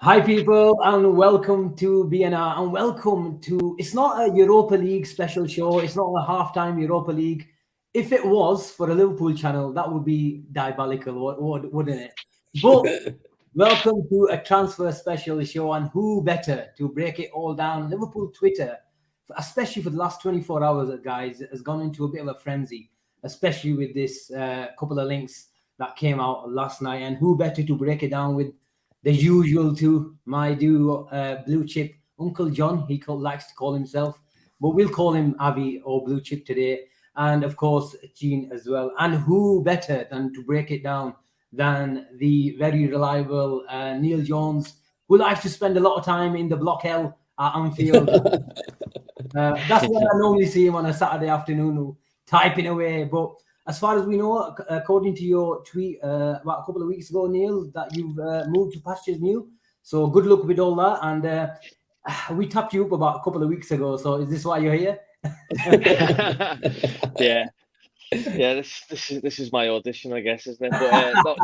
Hi, people, and welcome to BNR, and welcome to. It's not a Europa League special show. It's not a halftime Europa League. If it was for a Liverpool channel, that would be diabolical, wouldn't it? But welcome to a transfer special show, and who better to break it all down? Liverpool Twitter, especially for the last 24 hours, guys, has gone into a bit of a frenzy, especially with this couple of links that came out last night. And who better to break it down with the usual two, my duo, Blue Chip, Uncle John, likes to call himself, but we'll call him Avi or Blue Chip today. And of course, Gene as well. And who better than to break it down than the very reliable Neil Jones, who likes to spend a lot of time in the Block L at Anfield. That's where I normally see him on a Saturday afternoon, typing away. But as far as we know, according to your tweet about a couple of weeks ago, Neil, that you've moved to pastures new. So good luck with all that. And we tapped you up about a couple of weeks ago. So is this why you're here? yeah. This is my audition, I guess, isn't it? But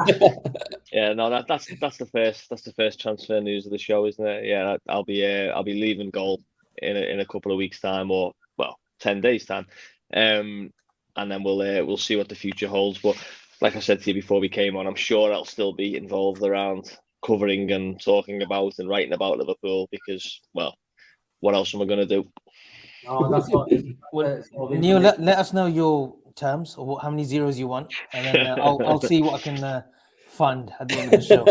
that's the first transfer news of the show, isn't it? Yeah, I'll be leaving goal in a couple of weeks' time, or 10 days' time, and then we'll see what the future holds. But like I said to you before we came on, I'm sure I'll still be involved around covering and talking about and writing about Liverpool because, what else am I going to do? Oh, that's what. Neil, let us know your terms or how many zeros you want, and then I'll see what I can fund at the end of the show.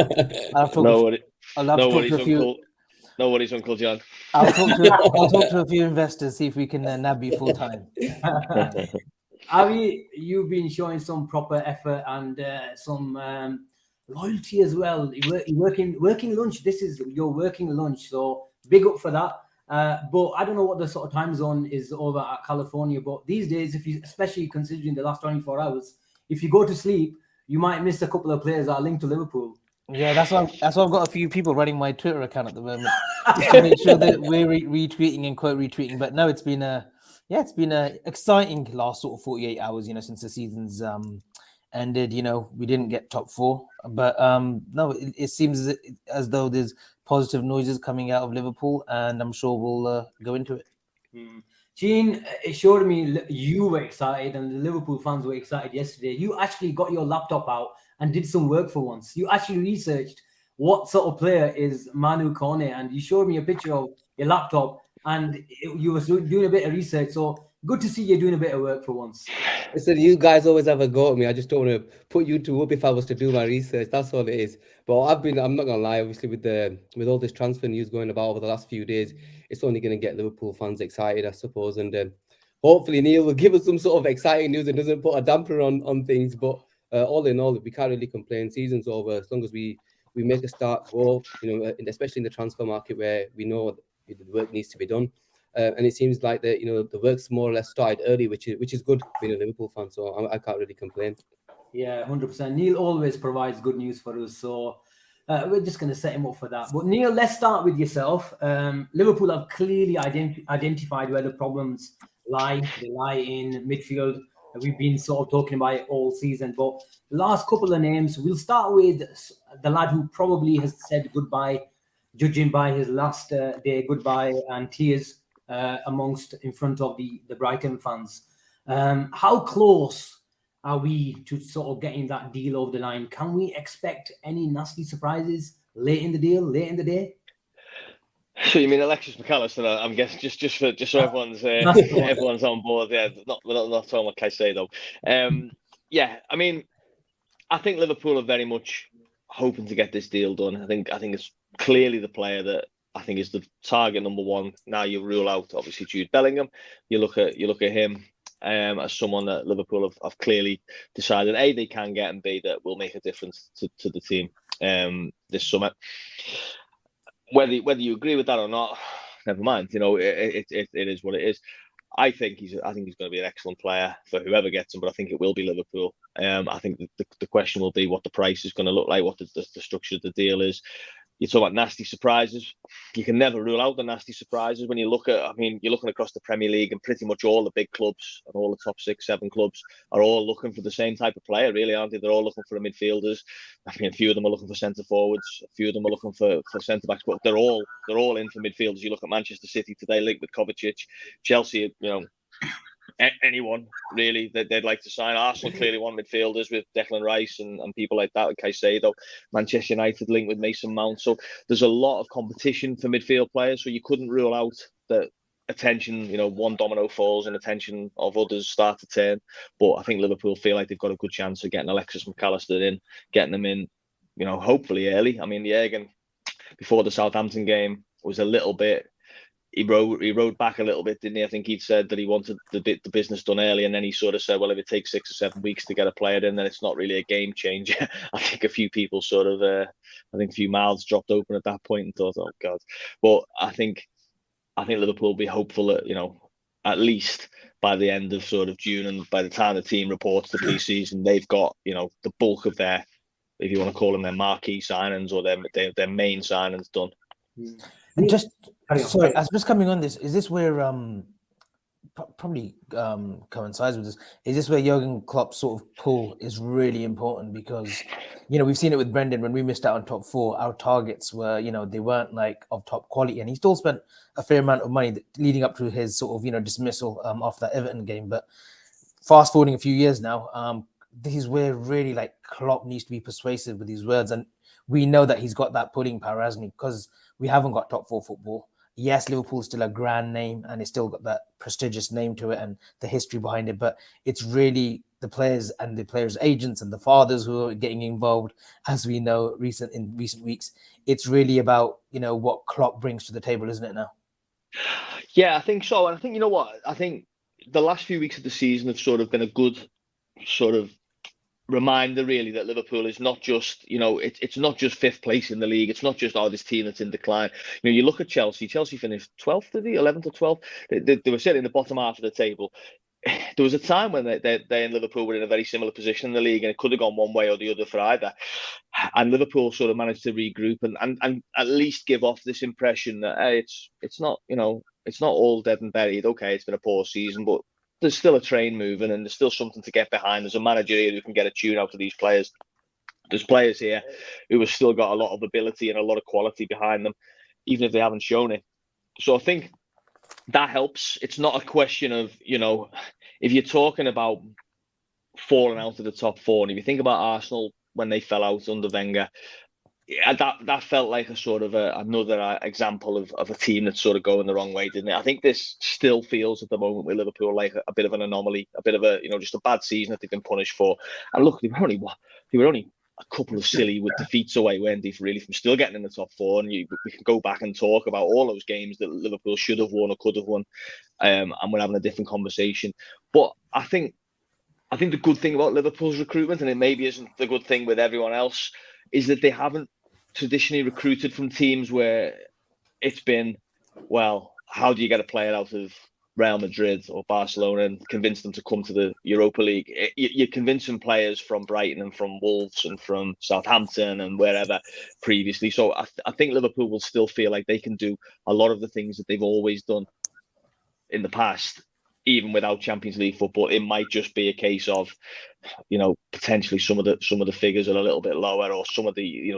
No worries, Uncle John. I'll talk to a few investors, see if we can nab you full time. Avi, you've been showing some proper effort and some loyalty as well. You're working lunch. This is your working lunch, so big up for that. But I don't know what the sort of time zone is over at California. But these days, especially considering the last 24 hours, if you go to sleep, you might miss a couple of players that are linked to Liverpool. Yeah, that's why I've got a few people running my Twitter account at the moment just to make sure that we're retweeting and quote retweeting. But no, it's been a exciting last sort of 48 hours. Since the season's ended. We didn't get top four, but no, it seems as though there's positive noises coming out of Liverpool, and I'm sure we'll go into it. Gene, it showed me you were excited and the Liverpool fans were excited yesterday. You actually got your laptop out and did some work for once. You actually researched what sort of player is Manu Kone, and you showed me a picture of your laptop and you were doing a bit of research. So good to see you doing a bit of work for once. Listen, you guys always have a go at me. I just don't want to put you two up if I was to do my research. That's all it is. But I'm not gonna lie, obviously with all this transfer news going about over the last few days, it's only gonna get Liverpool fans excited, I suppose. And hopefully Neil will give us some sort of exciting news and doesn't put a damper on things. But all in all, we can't really complain. Season's over as long as we make a start, go, especially in the transfer market where we know the work needs to be done. And it seems like the work's more or less started early, which is good being a Liverpool fan. So I can't really complain. Yeah, 100%. Neil always provides good news for us, so we're just going to set him up for that. But Neil, let's start with yourself. Liverpool have clearly identified where the problems lie. They lie in midfield. We've been sort of talking about it all season. But the last couple of names, we'll start with the lad who probably has said goodbye, judging by his last day goodbye and tears in front of the Brighton fans. How close are we to sort of getting that deal over the line? Can we expect any nasty surprises late in the day? So you mean Alexis Macallister? I'm guessing just so everyone's on board. Yeah, we're not talking about Caicedo. I mean, I think Liverpool are very much hoping to get this deal done. I think it's clearly the player that I think is the target number one. Now you rule out obviously Jude Bellingham. You look at him as someone that Liverpool have clearly decided A, they can get, and B, that will make a difference to the team this summer. Whether you agree with that or not, never mind. It is what it is. I think he's going to be an excellent player for whoever gets him, but I think it will be Liverpool. I think the question will be what the price is going to look like, what the structure of the deal is. You talk about nasty surprises. You can never rule out the nasty surprises when you look at. I mean, you're looking across the Premier League, and pretty much all the big clubs and all the top 6, 7 clubs are all looking for the same type of player, really, aren't they? They're all looking for the midfielders. I mean, a few of them are looking for centre forwards. A few of them are looking for centre backs, but they're all in for midfielders. You look at Manchester City today, linked with Kovacic. Chelsea, anyone really that they'd like to sign. Arsenal clearly want midfielders with Declan Rice and people like that, like Caicedo. Manchester United linked with Mason Mount. So there's a lot of competition for midfield players. So you couldn't rule out that attention, one domino falls and attention of others start to turn. But I think Liverpool feel like they've got a good chance of getting Alexis Macallister in, getting them in, hopefully early. I mean, Jürgen, before the Southampton game, was a little bit. He rode back a little bit, didn't he? I think he'd said that he wanted the business done early, and then he sort of said, well, if it takes 6 or 7 weeks to get a player in, then it's not really a game changer. I think a few people a few mouths dropped open at that point and thought, oh God. But I think Liverpool will be hopeful that, at least by the end of sort of June, and by the time the team reports the pre-season, they've got, the bulk of their, if you want to call them their marquee signings or their main signings done. And just sorry, as just coming on this, is this where probably coincides with this? Is this where Jurgen Klopp's sort of pull is really important? Because we've seen it with Brendan when we missed out on top 4. Our targets were they weren't like of top quality, and he still spent a fair amount of money leading up to his sort of dismissal after that Everton game. But fast forwarding a few years now, this is where really like Klopp needs to be persuasive with these words, and we know that he's got that pulling power, hasn't he? Because we haven't got top 4 football. Yes, Liverpool's still a grand name and it's still got that prestigious name to it and the history behind it, but it's really the players and the players' agents and the fathers who are getting involved, as we know in recent weeks. It's really about, what Klopp brings to the table, isn't it now? Yeah, I think so. And I think, I think the last few weeks of the season have sort of been a good sort of reminder really that Liverpool is not just it's not just 5th place in the league. It's not just this team that's in decline. You look at Chelsea finished 12th, 11th or 12th. They were sitting in the bottom half of the table. There was a time when they and Liverpool were in a very similar position in the league, and it could have gone one way or the other for either, and Liverpool sort of managed to regroup and at least give off this impression that hey, it's not it's not all dead and buried. Okay, it's been a poor season, but there's still a train moving and there's still something to get behind. There's a manager here who can get a tune out of these players. There's players here who have still got a lot of ability and a lot of quality behind them, even if they haven't shown it. So I think that helps. It's not a question of, if you're talking about falling out of the top 4, and if you think about Arsenal when they fell out under Wenger, that felt like a sort of another example of a team that's sort of going the wrong way, didn't it? I think this still feels at the moment with Liverpool like a bit of an anomaly, a bit of a just a bad season that they've been punished for. And look, they were only a couple of silly with defeats away, weren't they, really, from still getting in the top 4. And we can go back and talk about all those games that Liverpool should have won or could have won, and we're having a different conversation. But I think the good thing about Liverpool's recruitment, and it maybe isn't the good thing with everyone else, is that they haven't traditionally recruited from teams where it's been, well, how do you get a player out of Real Madrid or Barcelona and convince them to come to the Europa League? You're convincing players from Brighton and from Wolves and from Southampton and wherever previously. So I think Liverpool will still feel like they can do a lot of the things that they've always done in the past, even without Champions League football. It might just be a case of, potentially some of the figures are a little bit lower, or some of the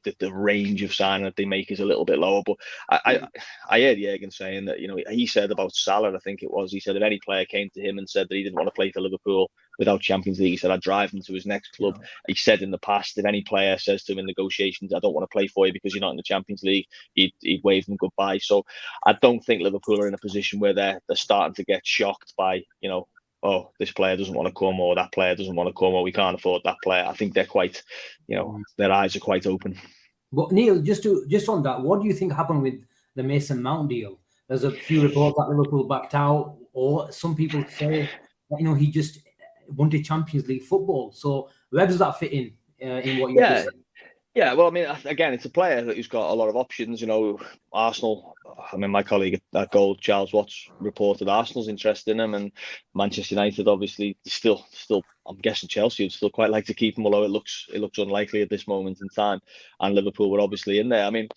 the range of signing that they make is a little bit lower. But I heard Jürgen saying that he said about Salah, I think it was, he said if any player came to him and said that he didn't want to play for Liverpool without Champions League, he said I'd drive him to his next club. Yeah. He said in the past, if any player says to him in negotiations, I don't want to play for you because you're not in the Champions League, he'd wave them goodbye. So I don't think Liverpool are in a position where they're starting to get shocked by oh, this player doesn't want to come, or that player doesn't want to come, or we can't afford that player. I think they're quite, their eyes are quite open. But Neil, just on that, what do you think happened with the Mason Mount deal? There's a few reports that Liverpool backed out, or some people say that, he just wanted Champions League football. So where does that fit in what you just said? Yeah, well, I mean, again, it's a player who's got a lot of options. Arsenal. I mean, my colleague at Gold, Charles Watts, reported Arsenal's interest in him, and Manchester United, obviously, still. I'm guessing Chelsea would still quite like to keep him, although it looks unlikely at this moment in time. And Liverpool were obviously in there. I mean,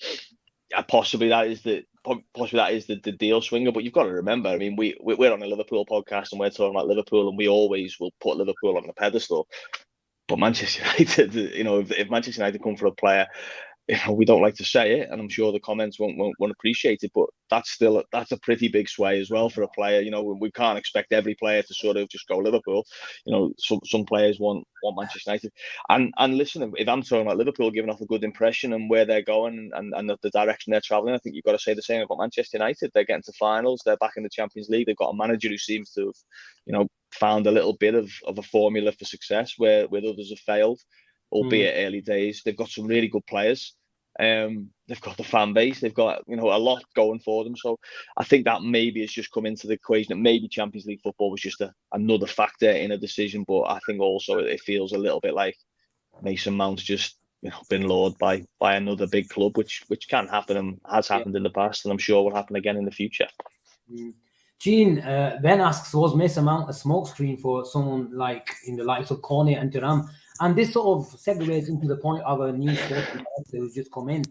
possibly that is the deal swinger. But you've got to remember, I mean, we're on a Liverpool podcast and we're talking about Liverpool, and we always will put Liverpool on the pedestal. But Manchester United, if Manchester United come for a player, we don't like to say it, and I'm sure the comments won't appreciate it, but that's a pretty big sway as well for a player. We can't expect every player to sort of just go Liverpool. Some players want Manchester United, and listen, if I'm talking about Liverpool giving off a good impression and where they're going and the direction they're travelling, I think you've got to say the same about Manchester United. They're getting to finals, they're back in the Champions League, they've got a manager who seems to have, found a little bit of a formula for success where others have failed, albeit early days. They've got some really good players. They've got the fan base. They've got a lot going for them. So I think that maybe has just come into the equation. That maybe Champions League football was just another factor in a decision. But I think also it feels a little bit like Mason Mount's just been lured by another big club, which can happen and has happened in the past, and I'm sure will happen again in the future. Gene, Ben asks, was Mason Mount a smokescreen for someone like in the likes of Kone and Thuram? And this sort of segues into the point of a new sportsman who's just come in.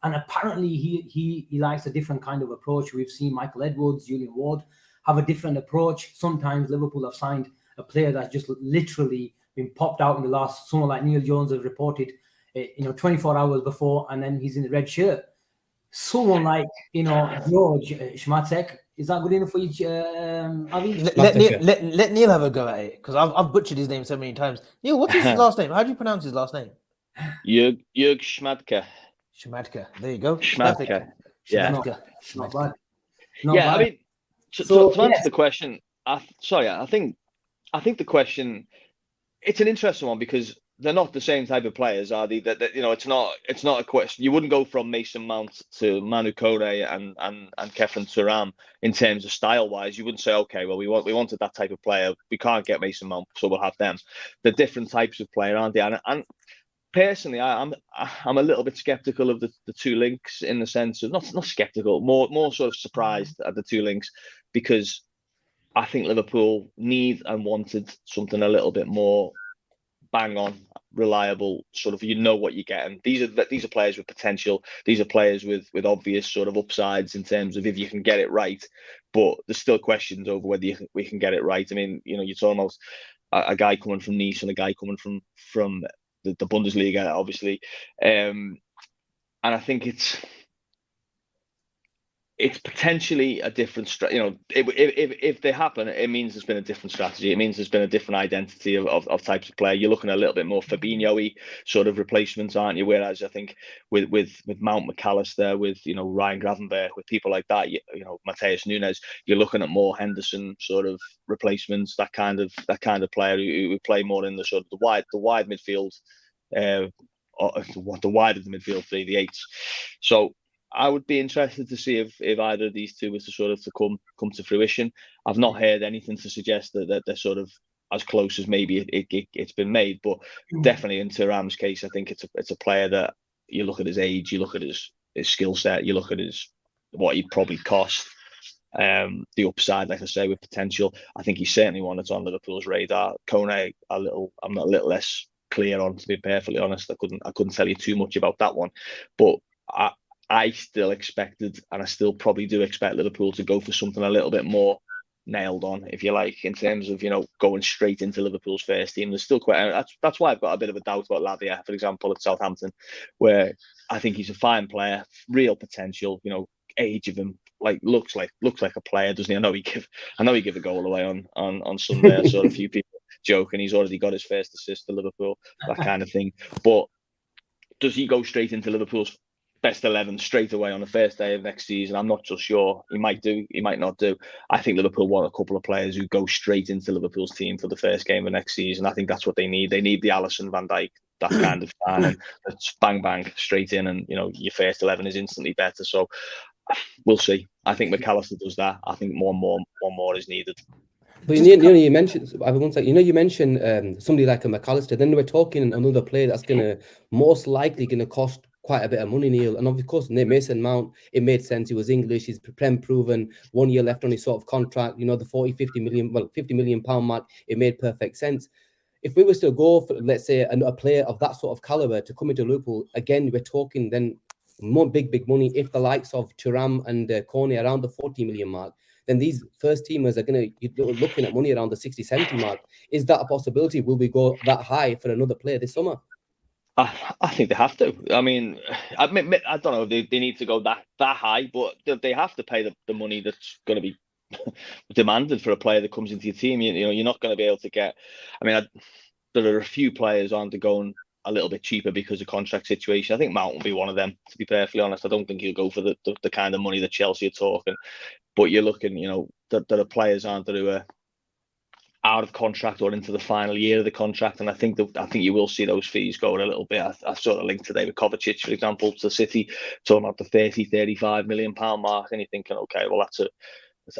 And apparently he likes a different kind of approach. We've seen Michael Edwards, Julian Ward have a different approach. Sometimes Liverpool have signed a player that's just literally been popped out in the last, someone like Neil Jones has reported, 24 hours before, and then he's in the red shirt. Someone like, George Schmatek, is that good enough for you, Avi? Let Neil have a go at it, because I've butchered his name so many times. Neil, what's his last name? How do you pronounce his last name? Jörg Schmadtke. Schmadtke. There you go. Schmadtke. Yeah. Not bad. I mean, to answer the question, I think the question, it's an interesting one because they're not the same type of players, are they? That it's not a question. You wouldn't go from Mason Mount to Manu Kone and Kefren Thuram in terms of style wise. You wouldn't say, okay, well we wanted that type of player. We can't get Mason Mount, so we'll have them. They're different types of player, aren't they? And personally, I'm a little bit skeptical of the two links, in the sense of not skeptical, more sort of surprised at the two links, because I think Liverpool need and wanted something a little bit more bang on, reliable, sort of what you're getting. These are players with potential. These are players with obvious sort of upsides in terms of if you can get it right. But there's still questions over whether we can get it right. I mean, you're talking about a guy coming from Nice and a guy coming from the Bundesliga, obviously, and I think it's potentially a different if they happen, it means there's been a different strategy. It means there's been a different identity of types of player. You're looking a little bit more Fabinho-y sort of replacements, aren't you? Whereas I think with Mount, Macallister, with Ryan Gravenberch, with people like that, Mateus Nunes, you're looking at more Henderson sort of replacements, that kind of player who play more in the sort of the wide midfield, the wide of the midfield three, the eights. So I would be interested to see if either of these two was to come to fruition. I've not heard anything to suggest that they're sort of as close as maybe it's been made, but definitely in Thuram's case, I think it's a player that you look at his age, you look at his skill set, you look at what he'd probably cost, the upside, like I say, with potential. I think he's certainly one that's on Liverpool's radar. Kone, I'm a little less clear on, to be perfectly honest. I couldn't tell you too much about that one, but I still expected, and I still probably do expect Liverpool to go for something a little bit more nailed on, if you like, in terms of going straight into Liverpool's first team. There's still quite that's why I've got a bit of a doubt about Lavia, for example, at Southampton, where I think he's a fine player, real potential. Age of him looks like a player, doesn't he? I know he give a goal away on Sunday. I saw a few people joking he's already got his first assist for Liverpool, that kind of thing. But does he go straight into Liverpool's best 11 straight away on the first day of next season? I'm not so sure. He might do, he might not do. I think Liverpool want a couple of players who go straight into Liverpool's team for the first game of next season. I think that's what they need. They need the Alisson, Van Dijk, that kind of signing. That's bang straight in, and your first 11 is instantly better. So we'll see. I think Macallister does that. I think one more is needed. But you mentioned, everyone's like, you mentioned somebody like a Macallister. Then we're talking another player that's gonna most likely gonna cost quite a bit of money, Neil. And of course, Mason Mount, it made sense. He was English, he's prem proven, 1 year left on his sort of contract. You know, the 50 million pound mark, it made perfect sense. If we were to go for, let's say, a player of that sort of caliber to come into Liverpool, again, we're talking then more big money. If the likes of Thuram and Kone around the 40 million mark, then these first teamers are looking at money around the 60, 70 mark. Is that a possibility? Will we go that high for another player this summer? I think they have to. I mean, I don't know if they need to go that high, but they have to pay the money that's going to be demanded for a player that comes into your team. You know, you're not going to be able to get. I mean, there are a few players on to going a little bit cheaper because of contract situation. I think Mount will be one of them. To be perfectly honest, I don't think he'll go for the kind of money that Chelsea are talking. But you're looking, you know, there are players aren't that are out of contract or into the final year of the contract, and I think you will see those fees going a little bit. I saw a link today with Kovacic, for example, to City, talking about the 35 million pound mark, and you're thinking, okay, well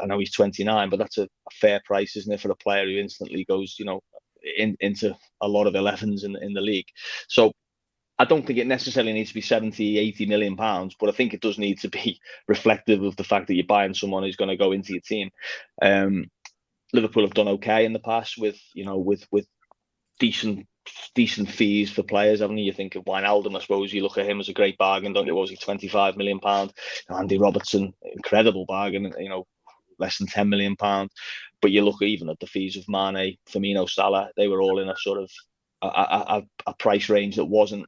I know he's 29, but that's a fair price, isn't it, for a player who instantly goes, you know, into a lot of 11s in the league. So I don't think it necessarily needs to be 70, 80 million pounds, but I think it does need to be reflective of the fact that you're buying someone who's going to go into your team. Liverpool have done okay in the past with decent fees for players, haven't you? You think of Wijnaldum, I suppose. You look at him as a great bargain, don't you? What was he, 25 million pound? Andy Robertson, incredible bargain, you know, less than 10 million pound. But you look even at the fees of Mane, Firmino, Salah, they were all in a sort of a price range that wasn't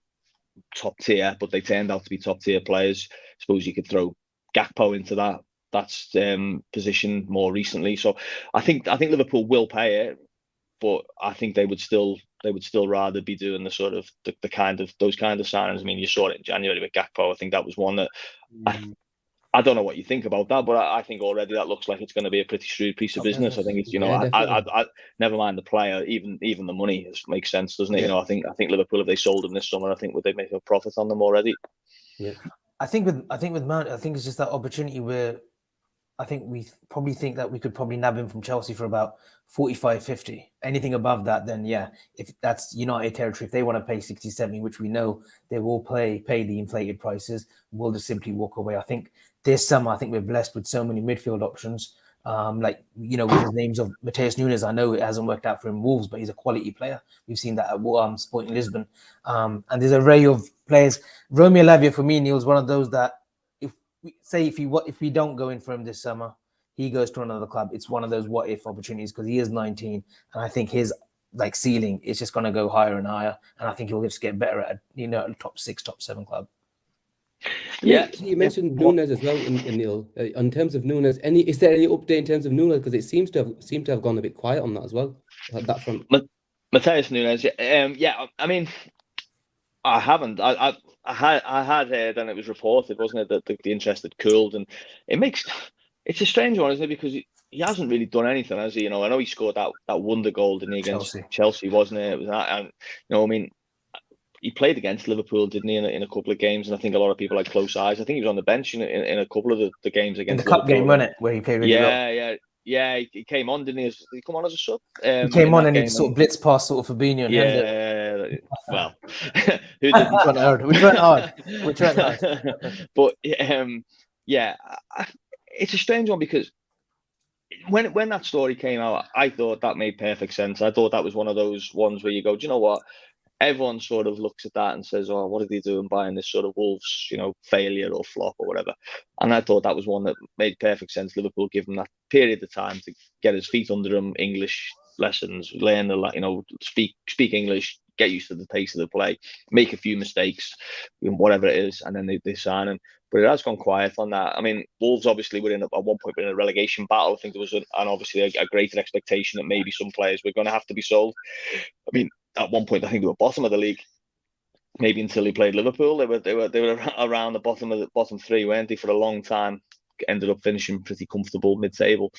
top tier, but they turned out to be top tier players. I suppose you could throw Gakpo into that's position more recently. So I think Liverpool will pay it, but I think they would still rather be doing the sort of the kind of those kind of signings. I mean, you saw it in January with Gakpo. I think that was one that I don't know what you think about that, but I think already that looks like it's going to be a pretty shrewd piece of business. I think it's, you know, I never mind the player, even the money makes sense, doesn't it? Yeah. You know, I think Liverpool, if they sold them this summer, I think would they make a profit on them already? Yeah, I think with Mount, I think it's just that opportunity where I think we probably think that we could probably nab him from Chelsea for about 45, 50. Anything above that, then yeah, if that's United territory, if they want to pay 60, 70, which we know they will pay the inflated prices, we'll just simply walk away. I think this summer, I think we're blessed with so many midfield options. Like, you know, with his names of Mateus Nunes, I know it hasn't worked out for him Wolves, but he's a quality player. We've seen that at Sporting Lisbon. And there's an array of players. Romeo Lavia, for me, Neil's one of those that if we don't go in for him this summer, he goes to another club. It's one of those what if opportunities because he is 19, and I think his like ceiling is just going to go higher and higher, and I think he'll just get better at a top 6, top 7 club. Yeah, you mentioned Nunes as well, Neil. In terms of Nunes, is there any update in terms of Nunes? Because it seems to have gone a bit quiet on that as well. That front. Mateus Nunes. Yeah. I mean, I haven't. I had heard, and it was reported, wasn't it, that the interest had cooled, and it's a strange one, isn't it? Because he hasn't really done anything, has he? You know, I know he scored that wonder goal, didn't he, against Chelsea, wasn't it? It was that, and you know, I mean, he played against Liverpool, didn't he, in a couple of games, and I think a lot of people had close eyes. I think he was on the bench in a couple of the games against Liverpool. In the Liverpool, cup game, wasn't it, where he played really well? Yeah, he came on, didn't he? Did he come on as a sub? He came on and he sort of blitz past sort of Fabinho. Yeah, well, who didn't? Which went hard. But yeah, it's a strange one because when that story came out, I thought that made perfect sense. I thought that was one of those ones where you go, do you know what? Everyone sort of looks at that and says, oh, what are they doing buying this sort of Wolves, you know, failure or flop or whatever. And I thought that was one that made perfect sense. Liverpool give him that period of time to get his feet under him, English lessons, learn speak English, get used to the pace of the play, make a few mistakes, whatever it is, and then they sign him. But it has gone quiet on that. I mean, Wolves obviously were at one point in a relegation battle. I think there was obviously a greater expectation that maybe some players were going to have to be sold. I mean, at one point, I think they were bottom of the league. Maybe until he played Liverpool, they were around the bottom 3, weren't they, for a long time? Ended up finishing pretty comfortable mid-table.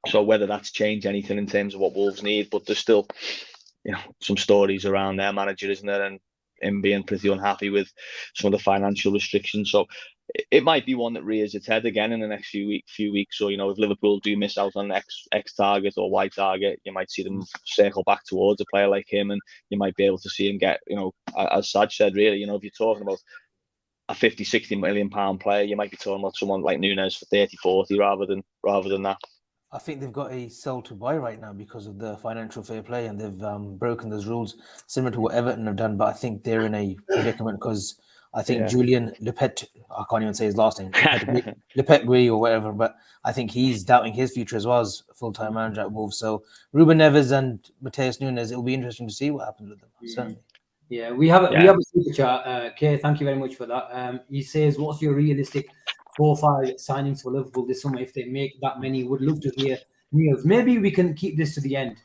So whether that's changed anything in terms of what Wolves need, but there's still, some stories around their manager, isn't there? And him being pretty unhappy with some of the financial restrictions. So it might be one that rears its head again in the next few weeks. So, if Liverpool do miss out on X target or Y target, you might see them circle back towards a player like him, and you might be able to see him get, as Saj said, really, if you're talking about a 50-60 million pound player, you might be talking about someone like Nunes for 30-40 rather than that. I think they've got a sell to buy right now because of the financial fair play, and they've broken those rules similar to what Everton have done. But I think they're in a predicament because I think Julian Lepet, I can't even say his last name, Lepetgui or whatever, but I think he's doubting his future as well as full-time manager at Wolves. So Ruben Neves and Mateus Nunes, it'll be interesting to see what happens with them, certainly. Yeah, we have a super chat. Kay, thank you very much for that. He says, what's your realistic 4-5 signings for Liverpool this summer if they make that many? Would love to hear Neil's. Maybe we can keep this to the end.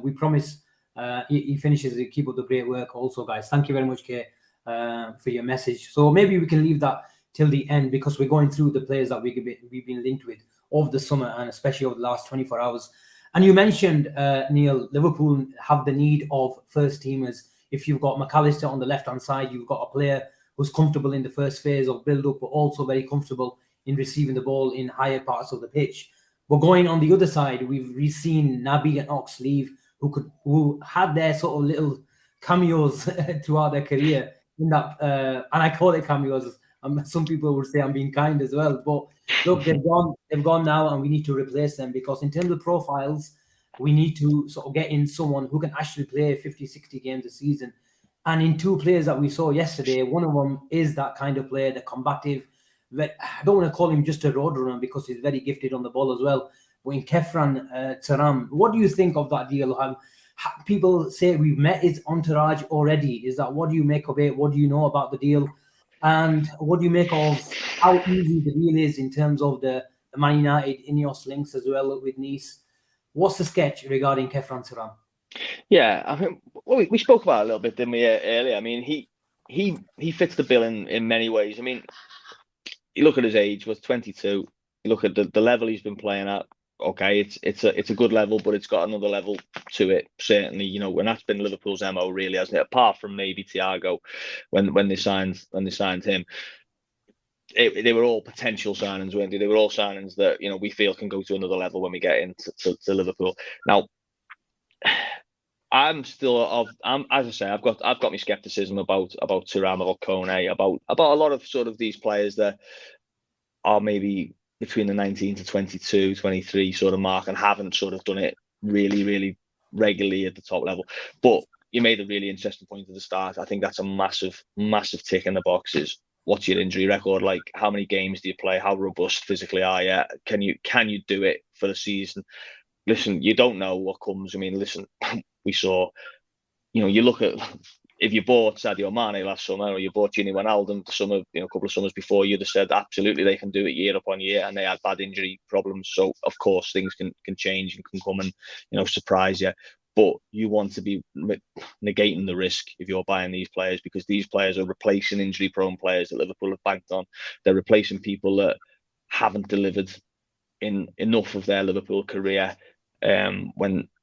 We promise he finishes to keep up the great work also, guys. Thank you very much, Kay, for your message. So maybe we can leave that till the end because we're going through the players that we've been linked with over the summer and especially over the last 24 hours. And you mentioned, Neil, Liverpool have the need of first teamers. If you've got Macallister on the left-hand side, you've got a player who's comfortable in the first phase of build-up, but also very comfortable in receiving the ball in higher parts of the pitch. But going on the other side, we've seen Naby and Ox leave, who had their sort of little cameos throughout their career in that, and I call it cameos. Some people would say I'm being kind as well, but look, they've gone now, and we need to replace them because in terms of profiles, we need to sort of get in someone who can actually play 50, 60 games a season. And in two players that we saw yesterday, one of them is that kind of player, the combative. I don't want to call him just a road runner because he's very gifted on the ball as well. But in Kefran Thuram, what do you think of that deal? People say we've met his entourage already. Is that, what do you make of it? What do you know about the deal? And what do you make of how easy the deal is in terms of the Man United Ineos links as well with Nice? What's the sketch regarding Kefran Thuram? Yeah, I mean, we spoke about it a little bit, didn't we, earlier? I mean, he fits the bill in many ways. I mean, you look at his age, was 22. You look at the level he's been playing at. Okay, it's a good level, but it's got another level to it. Certainly, and that's been Liverpool's MO, really, hasn't it? Apart from maybe Thiago, when they signed him. They were all potential signings, weren't they? They were all signings that we feel can go to another level when we get into to Liverpool. Now, as I say, I've got my skepticism about Thuram, about Kone, about a lot of sort of these players that are maybe between the 19 to 22, 23 sort of mark and haven't sort of done it really, really regularly at the top level. But you made a really interesting point at the start. I think that's a massive, massive tick in the boxes. What's your injury record like? How many games do you play? How robust physically are you? Can you do it for the season? Listen, you don't know what comes. I mean, listen, we saw, you look at, if you bought Sadio Mane last summer or you bought Gini Wijnaldum the summer, a couple of summers before, you'd have said absolutely they can do it year upon year, and they had bad injury problems. So of course things can change and can come and surprise you. But you want to be negating the risk if you're buying these players, because these players are replacing injury-prone players that Liverpool have banked on. They're replacing people that haven't delivered in enough of their Liverpool career.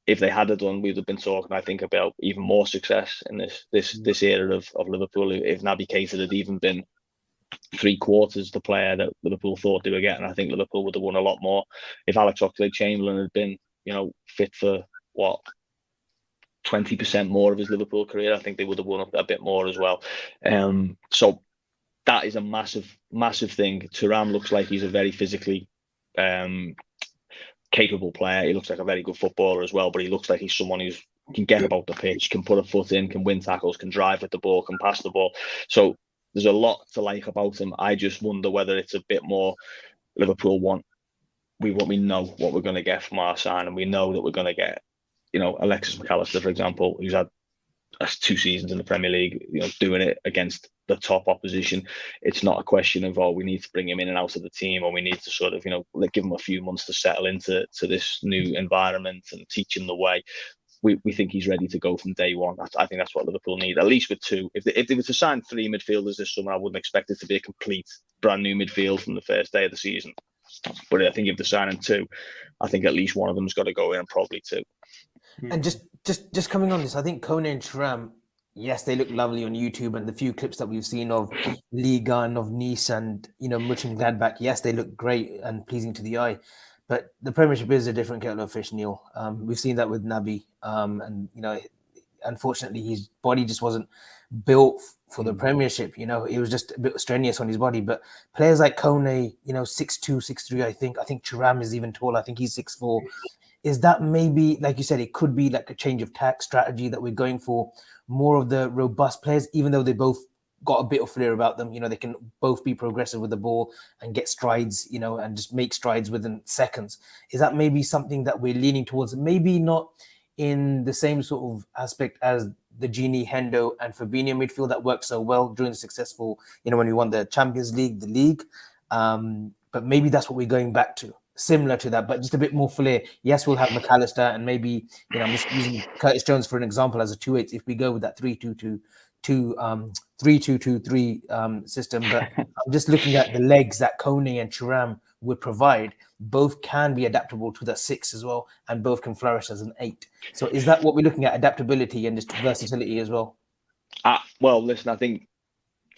If they had done, we'd have been talking, I think, about even more success in this era of Liverpool. If Naby Keita had even been 3/4 the player that Liverpool thought they were getting, I think Liverpool would have won a lot more. If Alex Oxlade-Chamberlain had been, fit for 20% more of his Liverpool career, I think they would have won a bit more as well. So that is a massive, massive thing. Thuram looks like he's a very physically capable player. He looks like a very good footballer as well, but he looks like he's someone who can get about the pitch, can put a foot in, can win tackles, can drive with the ball, can pass the ball. So there's a lot to like about him. I just wonder whether it's a bit more Liverpool want. We know what we're going to get from our sign, and we know that we're going to get, Alexis Macallister, for example, who's had 2 seasons in the Premier League, doing it against the top opposition. It's not a question of, we need to bring him in and out of the team, or we need to sort of, give him a few months to settle into this new environment and teach him the way. We think he's ready to go from day one. I think that's what Liverpool need, at least with 2. If they were to sign 3 midfielders this summer, I wouldn't expect it to be a complete brand new midfield from the first day of the season. But I think if they're signing 2, I think at least one of them's got to go in, and probably 2. And just coming on this, I think Kone and Thuram, Yes, they look lovely on YouTube, and the few clips that we've seen of Liga and of Nice and Mönchengladbach, yes, they look great and pleasing to the eye. But the Premiership is a different kettle of fish, Neil. We've seen that with Naby, and unfortunately, his body just wasn't built for the Premiership. It was just a bit strenuous on his body. But players like Kone, 6'2", 6'3", I think Thuram is even taller. I think he's 6'4". Is that maybe, like you said, it could be like a change of tack strategy that we're going for more of the robust players, even though they both got a bit of flair about them. They can both be progressive with the ball and get strides, and just make strides within seconds. Is that maybe something that we're leaning towards? Maybe not in the same sort of aspect as the Gini, Hendo, and Fabinho midfield that worked so well during the successful, when we won the Champions League, the league. But maybe that's what we're going back to. Similar to that, but just a bit more flair. Yes, we'll have Macallister, and maybe I'm just using Curtis Jones for an example as a 2-8. If we go with that 3-2-2, 3-2-2-3 system, but I'm just looking at the legs that Kone and Thuram would provide. Both can be adaptable to the 6 as well, and both can flourish as an 8. So, is that what we're looking at? Adaptability and just versatility as well. Well, listen, I think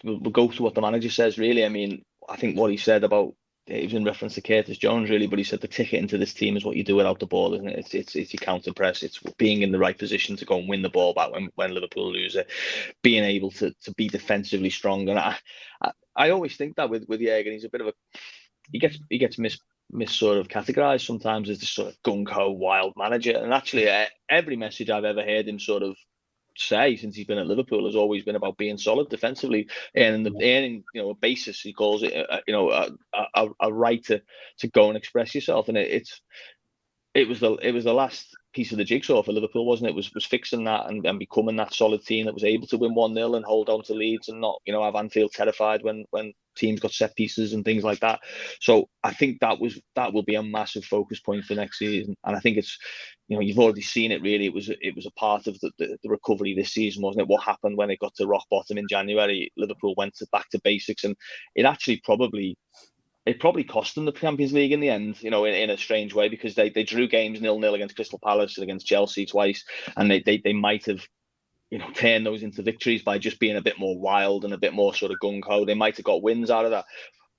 we'll go to what the manager says. Really, I mean, I think what he said about. It was in reference to Curtis Jones, really, but he said the ticket into this team is what you do without the ball, isn't it? It's your counter press. It's being in the right position to go and win the ball back when Liverpool lose it, being able to be defensively strong. And I always think that with Jürgen, he's a bit of he gets mis sort of categorized sometimes as this sort of gung ho wild manager. And actually, every message I've ever heard him sort of say since he's been at Liverpool has always been about being solid defensively and earning a basis. He calls it a right to go and express yourself, and it was the last piece of the jigsaw for Liverpool, wasn't it? Was fixing that and becoming that solid team that was able to win 1-0 and hold on to leads and not have Anfield terrified when teams got set pieces and things like that. So I think that will be a massive focus point for next season, and I think it's you've already seen it. Really, it was a part of the recovery this season, wasn't it? What happened when it got to rock bottom in January? Liverpool went back to basics, and it actually probably cost them the Champions League in the end, in a strange way, because they drew games 0-0 against Crystal Palace and against Chelsea twice, and they might have turned those into victories by just being a bit more wild and a bit more sort of gung-ho. They might have got wins out of that,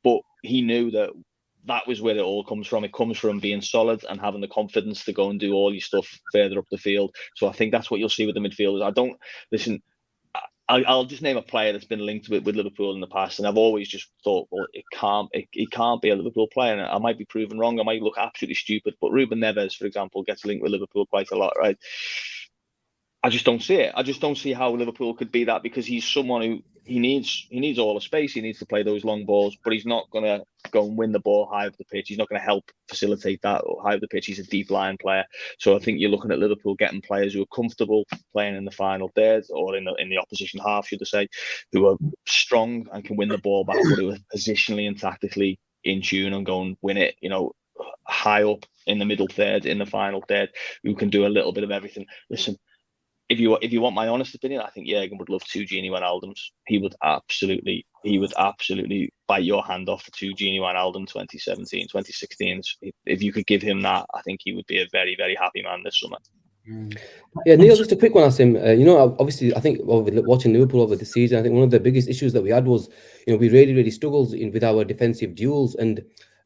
but he knew that was where it all comes from. It comes from being solid and having the confidence to go and do all your stuff further up the field. So I think that's what you'll see with the midfielders. I'll just name a player that's been linked with Liverpool in the past, and I've always just thought, well, it can't be a Liverpool player. And I might be proven wrong. I might look absolutely stupid, but Ruben Neves, for example, gets linked with Liverpool quite a lot, right? I just don't see it. I just don't see how Liverpool could be that, because he's someone who he needs all the space. He needs to play those long balls, but he's not going to go and win the ball high up the pitch. He's not going to help facilitate that or high up the pitch. He's a deep line player. So I think you're looking at Liverpool getting players who are comfortable playing in the final third or in the opposition half, should I say, who are strong and can win the ball back, but who are positionally and tactically in tune and go and win it, high up in the middle third, in the final third, who can do a little bit of everything. Listen, if you want my honest opinion, I think Jürgen would love 2 Gini Wijnaldums. He would absolutely bite your hand off for 2 Gini Wijnaldum 2017, 2016. If you could give him that, I think he would be a very, very happy man this summer. Yeah, Neil, just a quick one, Asim. Obviously, I think watching Liverpool over the season, I think one of the biggest issues that we had was, we really, really struggled with our defensive duels. And,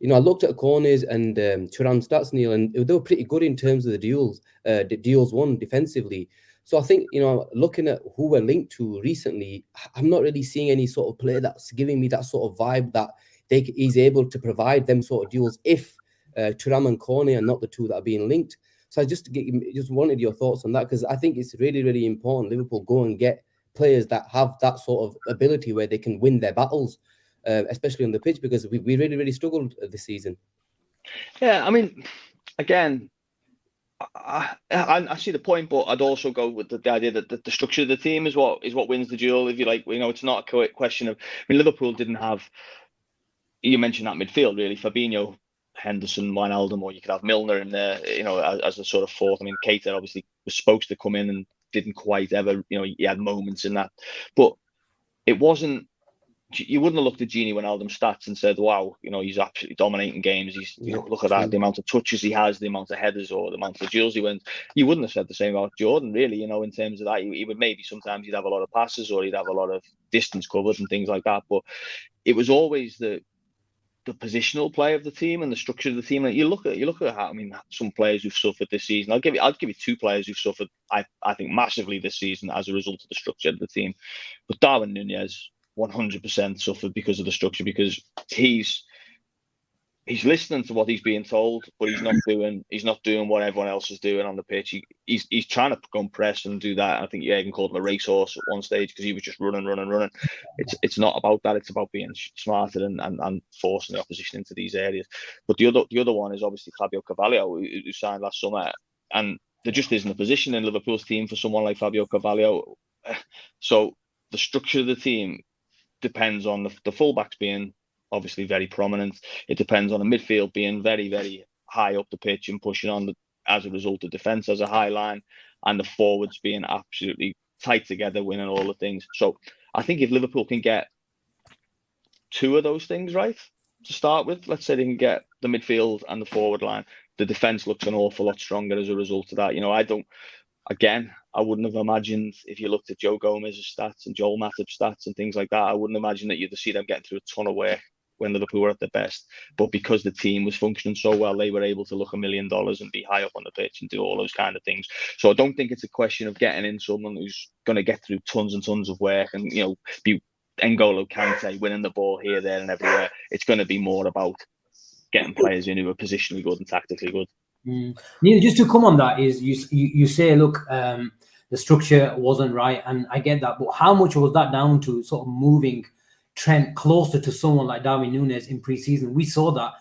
I looked at Kone's and Thuram's stats, Neil, and they were pretty good in terms of the deals won defensively. So I think, looking at who we're linked to recently, I'm not really seeing any sort of player that's giving me that sort of vibe that he's able to provide them sort of duels if Thuram and Kone are not the two that are being linked. So I just wanted your thoughts on that, because I think it's really, really important Liverpool go and get players that have that sort of ability where they can win their battles, especially on the pitch, because we really, really struggled this season. Yeah, I mean, again, I see the point, but I'd also go with the idea that the structure of the team is what wins the duel. If you like, it's not a question of. I mean, Liverpool didn't have. You mentioned that midfield, really. Fabinho, Henderson, Wijnaldum, or you could have Milner in there, as a sort of fourth. I mean, Keita obviously was supposed to come in and didn't quite ever. He had moments in that, but it wasn't you wouldn't have looked at Gini Wijnaldum's stats and said, "Wow, he's absolutely dominating games. Look at that, the amount of touches he has, the amount of headers, or the amount of duels he wins." You wouldn't have said the same about Jordan, really. In terms of that, he would maybe sometimes he'd have a lot of passes or he'd have a lot of distance covered and things like that. But it was always the positional play of the team and the structure of the team. And you look at how, some players who've suffered this season. I'll give you two players who've suffered, I think, massively this season as a result of the structure of the team. But Darwin Núñez 100% suffered because of the structure, because he's listening to what he's being told, but he's not doing what everyone else is doing on the pitch. He's trying to go and press and do that. I think Jürgen called him a racehorse at one stage because he was just running. It's not about that. It's about being smarter and forcing the opposition into these areas. But the other one is obviously Fabio Carvalho, who signed last summer, and there just isn't a position in Liverpool's team for someone like Fabio Carvalho. So the structure of the team depends on the fullbacks being obviously very prominent. It depends on the midfield being very, very high up the pitch and pushing on as a result of defence as a high line, and the forwards being absolutely tight together, winning all the things. So I think if Liverpool can get two of those things right to start with, let's say they can get the midfield and the forward line, the defence looks an awful lot stronger as a result of that. I wouldn't have imagined, if you looked at Joe Gomez's stats and Joel Matip's stats and things like that, I wouldn't imagine that you'd see them getting through a ton of work when Liverpool were at their best. But because the team was functioning so well, they were able to look $1 million and be high up on the pitch and do all those kind of things. So I don't think it's a question of getting in someone who's going to get through tons and tons of work and, be N'Golo Kante winning the ball here, there and everywhere. It's going to be more about getting players in who are positionally good and tactically good. Neil, just to come on that, is you say, look, the structure wasn't right, and I get that, but how much was that down to sort of moving Trent closer to someone like Darwin Núñez in pre-season? We saw that,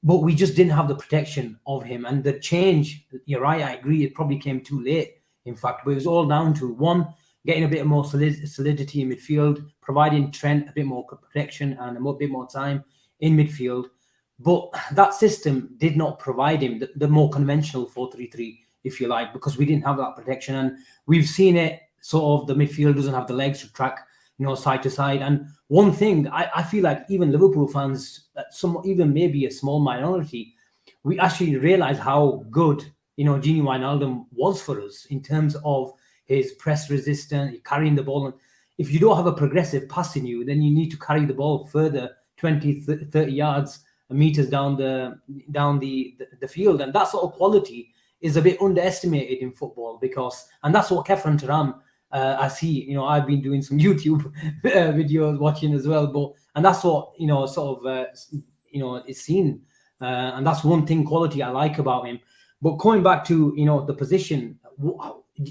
but we just didn't have the protection of him. And the change, you're right, I agree, it probably came too late, in fact, but it was all down to, one, getting a bit more solidity in midfield, providing Trent a bit more protection and a bit more time in midfield. But that system did not provide him the more conventional 4-3-3, if you like, because we didn't have that protection. And we've seen it, sort of, the midfield doesn't have the legs to track, side to side. And one thing, I feel like even Liverpool fans, even maybe a small minority, we actually realize how good, Gini Wijnaldum was for us in terms of his press resistance, carrying the ball. And if you don't have a progressive pass in you, then you need to carry the ball further 20, 30 yards, meters down the field. And that sort of quality is a bit underestimated in football, and that's what Kefren Thuram, I've been doing some YouTube videos watching as well, and that's what, is seen. And that's one thing, quality I like about him. But going back to, the position,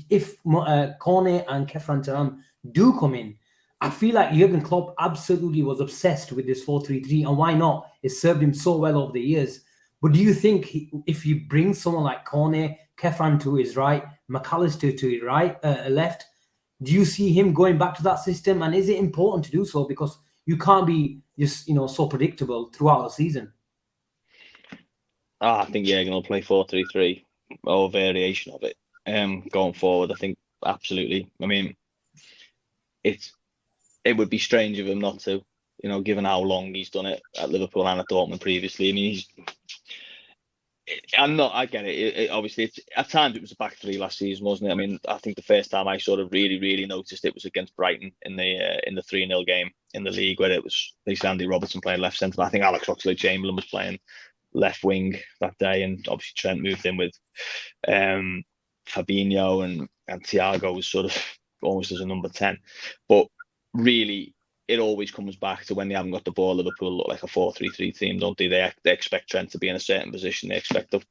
if Kone and Kefren Thuram do come in, I feel like Jurgen Klopp absolutely was obsessed with this 4-3-3, and why not? It served him so well over the years. But do you think if you bring someone like Kone, Kefren to his right, Macallister to his right, left, do you see him going back to that system? And is it important to do so? Because you can't be just, so predictable throughout the season. I think Jurgen will play 4-3-3 or variation of it going forward. I think absolutely. It would be strange of him not to, given how long he's done it at Liverpool and at Dortmund previously. I get it. Obviously, at times it was a back three last season, wasn't it? I think the first time I sort of really, really noticed it was against Brighton in the 3-0 game in the league, where it was basically Andy Robertson playing left centre. I think Alex Oxlade-Chamberlain was playing left wing that day, and obviously Trent moved in with Fabinho, and Thiago was sort of almost as a number 10. But really, it always comes back to when they haven't got the ball, Liverpool look like a 4-3-3 team, don't they? They expect Trent to be in a certain position. They expect the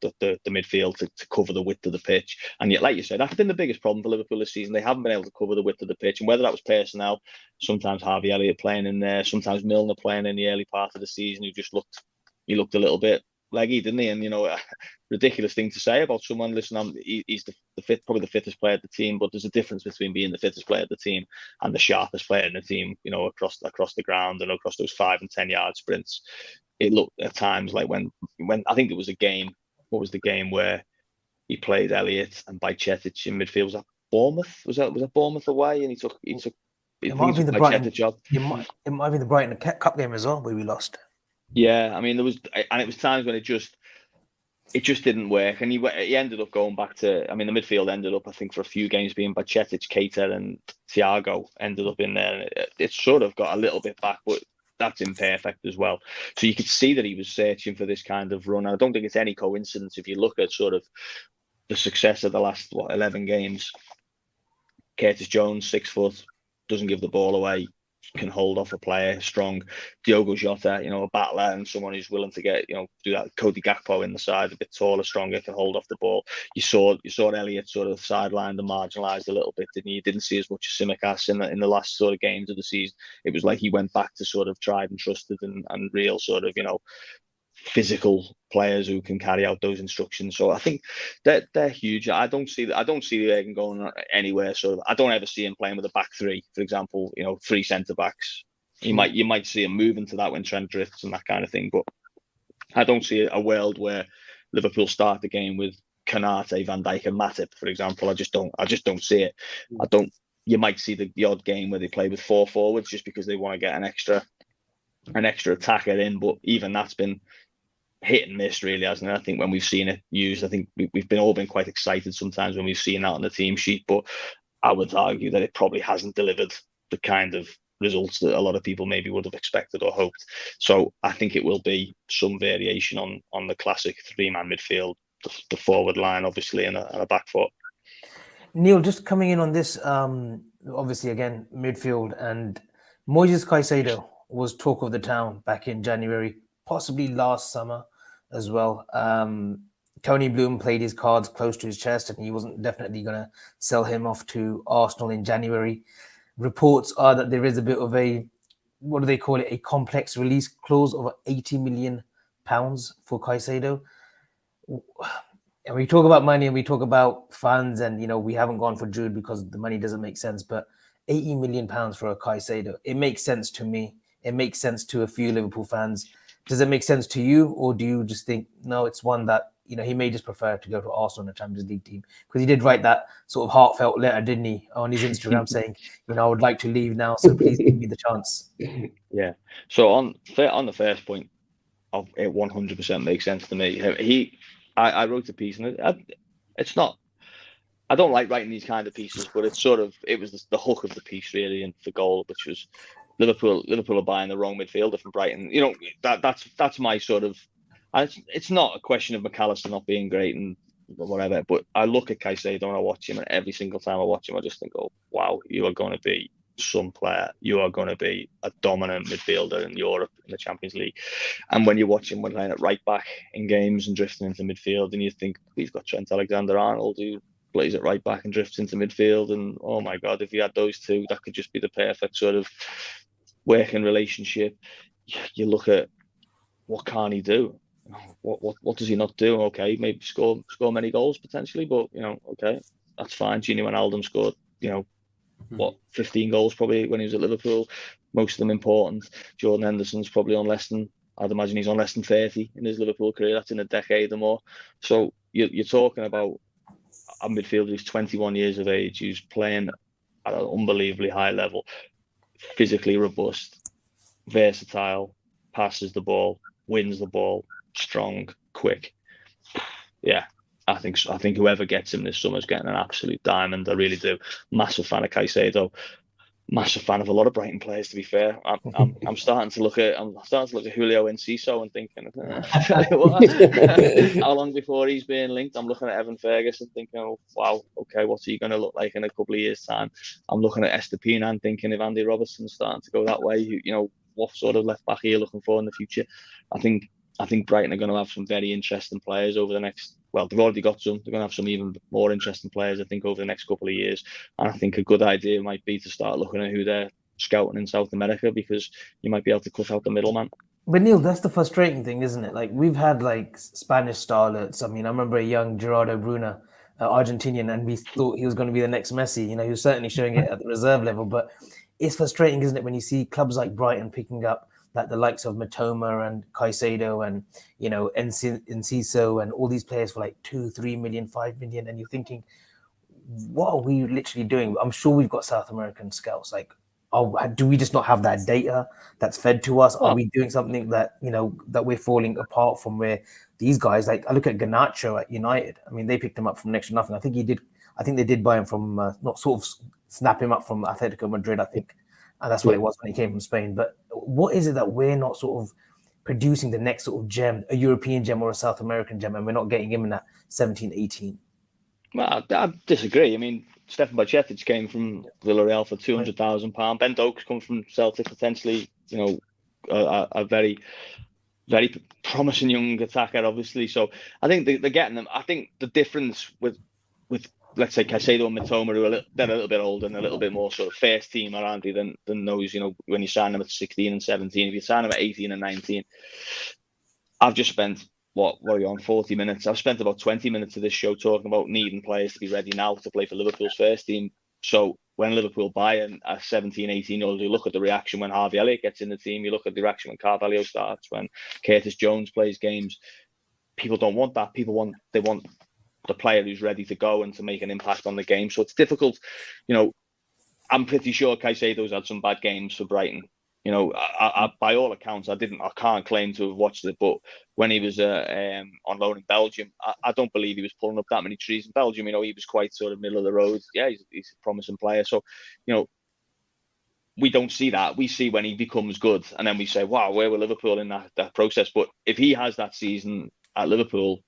midfield to cover the width of the pitch. And yet, like you said, that's been the biggest problem for Liverpool this season. They haven't been able to cover the width of the pitch. And whether that was personnel, sometimes Harvey Elliott playing in there, sometimes Milner playing in the early part of the season, he looked a little bit leggy, didn't he? And, ridiculous thing to say about someone. Listen, he's probably the fittest player of the team, but there's a difference between being the fittest player of the team and the sharpest player in the team, across the ground and across those 5 and 10 yard sprints. It looked at times like when I think it was a game, what was the game where he played Elliott and Bajcetic in midfield? Was that Bournemouth? Was that Bournemouth away? And he It might have been the by Brighton. Chett's job. It might have been the Brighton Cup game as well, where we lost. Yeah, I mean, it was times when it just didn't work, and he ended up going back to. I mean, the midfield ended up, I think, for a few games being Bajcetic, Keita, and Thiago ended up in there, and it sort of got a little bit back, but that's imperfect as well. So you could see that he was searching for this kind of run. I don't think it's any coincidence if you look at sort of the success of the last 11 games. Curtis Jones, 6 foot, doesn't give the ball away, can hold off a player, strong. Diogo Jota, a battler and someone who's willing to get, do that. Cody Gakpo in the side, a bit taller, stronger, can hold off the ball. You saw Elliott sort of sidelined and marginalised a little bit, didn't you? You didn't see as much as Tsimikas in the last sort of games of the season. It was like he went back to sort of tried and trusted and real sort of, physical players who can carry out those instructions. So I think they're huge. I don't see Jurgen going anywhere. So I don't ever see him playing with a back three, for example. 3 centre backs. You might see him moving to that when Trent drifts and that kind of thing. But I don't see a world where Liverpool start the game with Konate, Van Dijk, and Matip, for example. I just don't see it. You might see the odd game where they play with 4 forwards just because they want to get an extra attacker in. But even that's been hit and miss, really, hasn't it? I think when we've seen it used, I think we've all been quite excited sometimes when we've seen that on the team sheet, but I would argue that it probably hasn't delivered the kind of results that a lot of people maybe would have expected or hoped. So I think it will be some variation on the classic 3-man midfield, the forward line, obviously, and a back four. Neil, just coming in on this, obviously, again, midfield, and Moises Caicedo was talk of the town back in January, possibly last summer as well. Tony Bloom played his cards close to his chest, and he wasn't definitely going to sell him off to Arsenal in January. Reports are that there is a bit of a, what do they call it, a complex release clause of £80 million for Caicedo. And we talk about money and we talk about funds, and we haven't gone for Jude because the money doesn't make sense. But £80 million for a Caicedo, it makes sense to me. It makes sense to a few Liverpool fans. Does it make sense to you, or do you just think no? It's one that he may just prefer to go to Arsenal in a Champions League team, because he did write that sort of heartfelt letter, didn't he, on his Instagram saying, I would like to leave now, so please give me the chance. Yeah. So on the first point, it 100% makes sense to me. I wrote a piece, and it's not. I don't like writing these kind of pieces, but it was the hook of the piece really, and the goal, which was Liverpool are buying the wrong midfielder from Brighton. That's my sort of. It's not a question of Macallister not being great and whatever, but I look at Caicedo and I watch him, and every single time I watch him, I just think, oh wow, you are going to be some player. You are going to be a dominant midfielder in Europe, in the Champions League. And when you watch him when playing at right back in games and drifting into midfield, and you think he's got Trent Alexander-Arnold who plays at right back and drifts into midfield, and oh my God, if he had those two, that could just be the perfect sort of working relationship. You look at what can he do? What does he not do? Okay, maybe score many goals potentially, but okay, that's fine. Gini Wijnaldum scored 15 goals probably when he was at Liverpool, most of them important. Jordan Henderson's probably on less than, I'd imagine he's on less than 30 in his Liverpool career. That's in a decade or more. So you're talking about a midfielder who's 21 years of age, who's playing at an unbelievably high level, physically robust, versatile, passes the ball, wins the ball, strong, quick. Yeah, I think whoever gets him this summer is getting an absolute diamond. I really do. Massive fan of Caicedo. Massive fan of a lot of Brighton players, to be fair. I'm starting to look at Julio Enciso and thinking, how long before he's being linked? I'm looking at Evan Ferguson thinking, oh wow, okay, what's he going to look like in a couple of years' time? I'm looking at Estepina and thinking if Andy Robertson's starting to go that way, what sort of left back are you looking for in the future? I think Brighton are going to have some very interesting players over the next. Well, they've already got some. They're going to have some even more interesting players, I think, over the next couple of years. And I think a good idea might be to start looking at who they're scouting in South America, because you might be able to cut out the middleman. But Neil, that's the frustrating thing, isn't it? Like, we've had Spanish starlets. I mean, I remember a young Gerardo Bruna, Argentinian, and we thought he was going to be the next Messi. He was certainly showing it at the reserve level. But it's frustrating, isn't it, when you see clubs like Brighton picking up like the likes of Matoma and Caicedo and Enciso and all these players for 2, 3 million, 5 million, and you're thinking, what are we literally doing? I'm sure we've got South American scouts. do we just not have that data that's fed to us? Are Well- we doing something that that we're falling apart from? Where these guys, like I look at Garnacho at United. I mean, they picked him up from next to nothing. I think they did buy him from not sort of snap him up from Atletico Madrid. I think, and that's what it was when he came from Spain. But what is it that we're not sort of producing the next sort of gem, a European gem or a South American gem, and we're not getting him in that 17, 18? Well, I disagree. I mean, Stefan Bajcetic came from Villarreal for £200,000. Ben Doak's come from Celtic, potentially, a very, very promising young attacker, obviously. So I think they're getting them. I think the difference with let's say Caicedo and Mitoma, they're a little bit older and a little bit more sort of first team, aren't they, than those, when you sign them at 16 and 17. If you sign them at 18 and 19, I've just spent, what are you on, 40 minutes? I've spent about 20 minutes of this show talking about needing players to be ready now to play for Liverpool's first team. So when Liverpool buy a 17, 18-year-old, you look at the reaction when Harvey Elliott gets in the team, you look at the reaction when Carvalho starts, when Curtis Jones plays games. People don't want that. They want the player who's ready to go and to make an impact on the game. So it's difficult. I'm pretty sure Caicedo's had some bad games for Brighton. I, by all accounts, I can't claim to have watched it, but when he was on loan in Belgium, I don't believe he was pulling up that many trees in Belgium. He was quite sort of middle of the road. Yeah, he's a promising player. So, we don't see that. We see when he becomes good, and then we say, wow, where were Liverpool in that process? But if he has that season at Liverpool,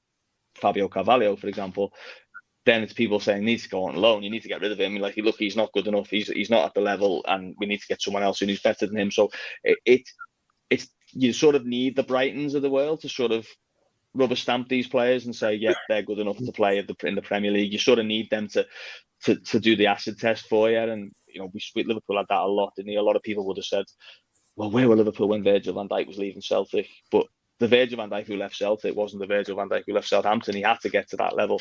Fabio Carvalho, for example, then it's people saying, needs to go on loan. You need to get rid of him. Like, look, he's not good enough. He's not at the level, and we need to get someone else who's better than him. So it's you sort of need the Brightons of the world to sort of rubber stamp these players and say, yeah, they're good enough to play in the Premier League. You sort of need them to do the acid test for you. And Liverpool had that a lot, didn't he? A lot of people would have said, well, where were Liverpool when Virgil van Dijk was leaving Celtic? But the Virgil van Dijk who left Celtic wasn't the Virgil van Dijk who left Southampton. He had to get to that level.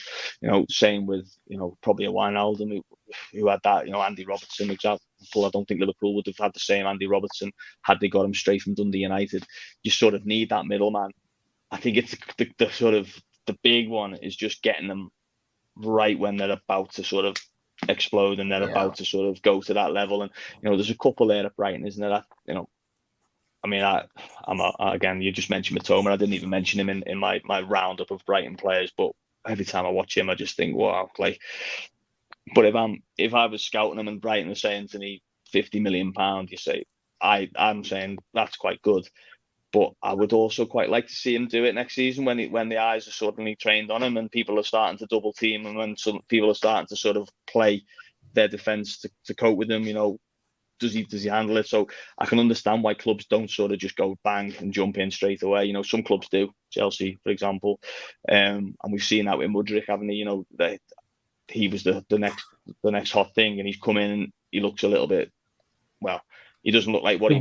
Same with, probably a Wijnaldum who had that, Andy Robertson example. I don't think Liverpool would have had the same Andy Robertson had they got him straight from Dundee United. You sort of need that middleman. I think it's the sort of the big one is just getting them right when they're about to sort of explode and they're about to sort of go to that level. And, there's a couple there at Brighton, isn't there? I mean, again, you just mentioned Mitoma. I didn't even mention him in my roundup of Brighton players, but every time I watch him, I just think, wow. Like, but if I was scouting him and Brighton was saying to me, £50 million, you say, I'm saying that's quite good. But I would also quite like to see him do it next season when the eyes are suddenly trained on him and people are starting to double team, and when some people are starting to sort of play their defence to cope with him. Does he handle it? So I can understand why clubs don't sort of just go bang and jump in straight away. Some clubs do. Chelsea, for example, and we've seen that with Mudryk, haven't he? That he was the next hot thing, and he's come in and he looks a little bit, well, he doesn't look like what he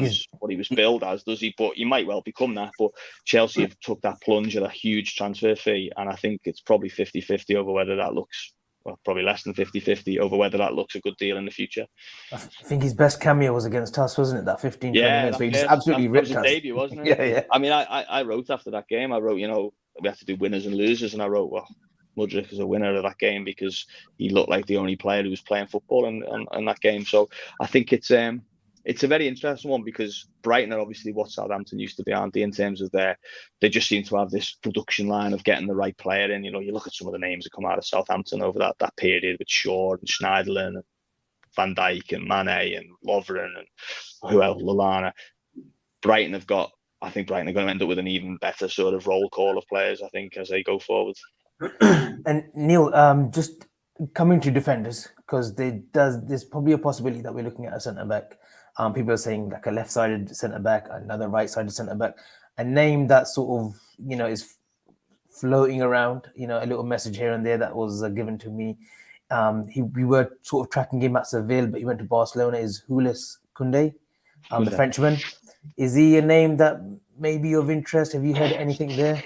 was billed as, does he? But he might well become that. But Chelsea have took that plunge at a huge transfer fee, and I think it's probably 50-50 over whether that looks. Well, probably less than 50-50 over whether that looks a good deal in the future. I think his best cameo was against us, wasn't it? That 15-20 minutes where he just absolutely ripped us. That was his debut, wasn't it? Yeah. I mean, I wrote after that game, I wrote, we have to do winners and losers. And I wrote, well, Mudryk is a winner of that game because he looked like the only player who was playing football in that game. So I think it's a very interesting one because Brighton are obviously what Southampton used to be, aren't they, in terms of they just seem to have this production line of getting the right player in. You look at some of the names that come out of Southampton over that period with Shaw and Schneiderlin and Van Dijk and Mane and Lovren and who else, Lallana. I think Brighton are going to end up with an even better sort of roll call of players, I think, as they go forward. And Neil, just coming to defenders, because there's probably a possibility that we're looking at a centre-back. People are saying like a left-sided centre-back, another right-sided centre-back. A name that sort of, is floating around, a little message here and there that was given to me. We were sort of tracking him at Seville, but he went to Barcelona, is Jules Koundé, the Frenchman. Is he a name that may be of interest? Have you heard anything there?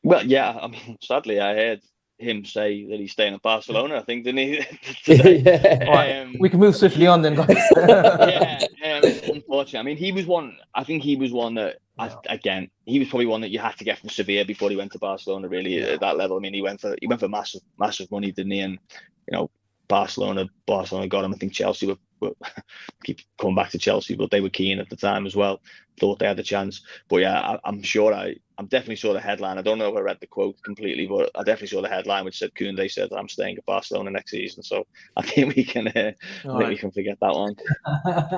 Well, yeah, I mean, sadly, I heard him say that he's staying at Barcelona, I think, didn't he? Today. Right. We can move swiftly on then, guys. Unfortunately. I mean, he was one that, again, he was probably one that you had to get from Sevilla before he went to Barcelona, really, at that level. I mean, he went for massive money, didn't he? And, Barcelona got him. I think Chelsea were keep coming back to Chelsea, but they were keen at the time as well. Thought they had the chance. But yeah, I'm sure I'm definitely saw the headline. I don't know if I read the quote completely, but I definitely saw the headline which said Kone said that I'm staying at Barcelona next season. So I think we can we can forget that one.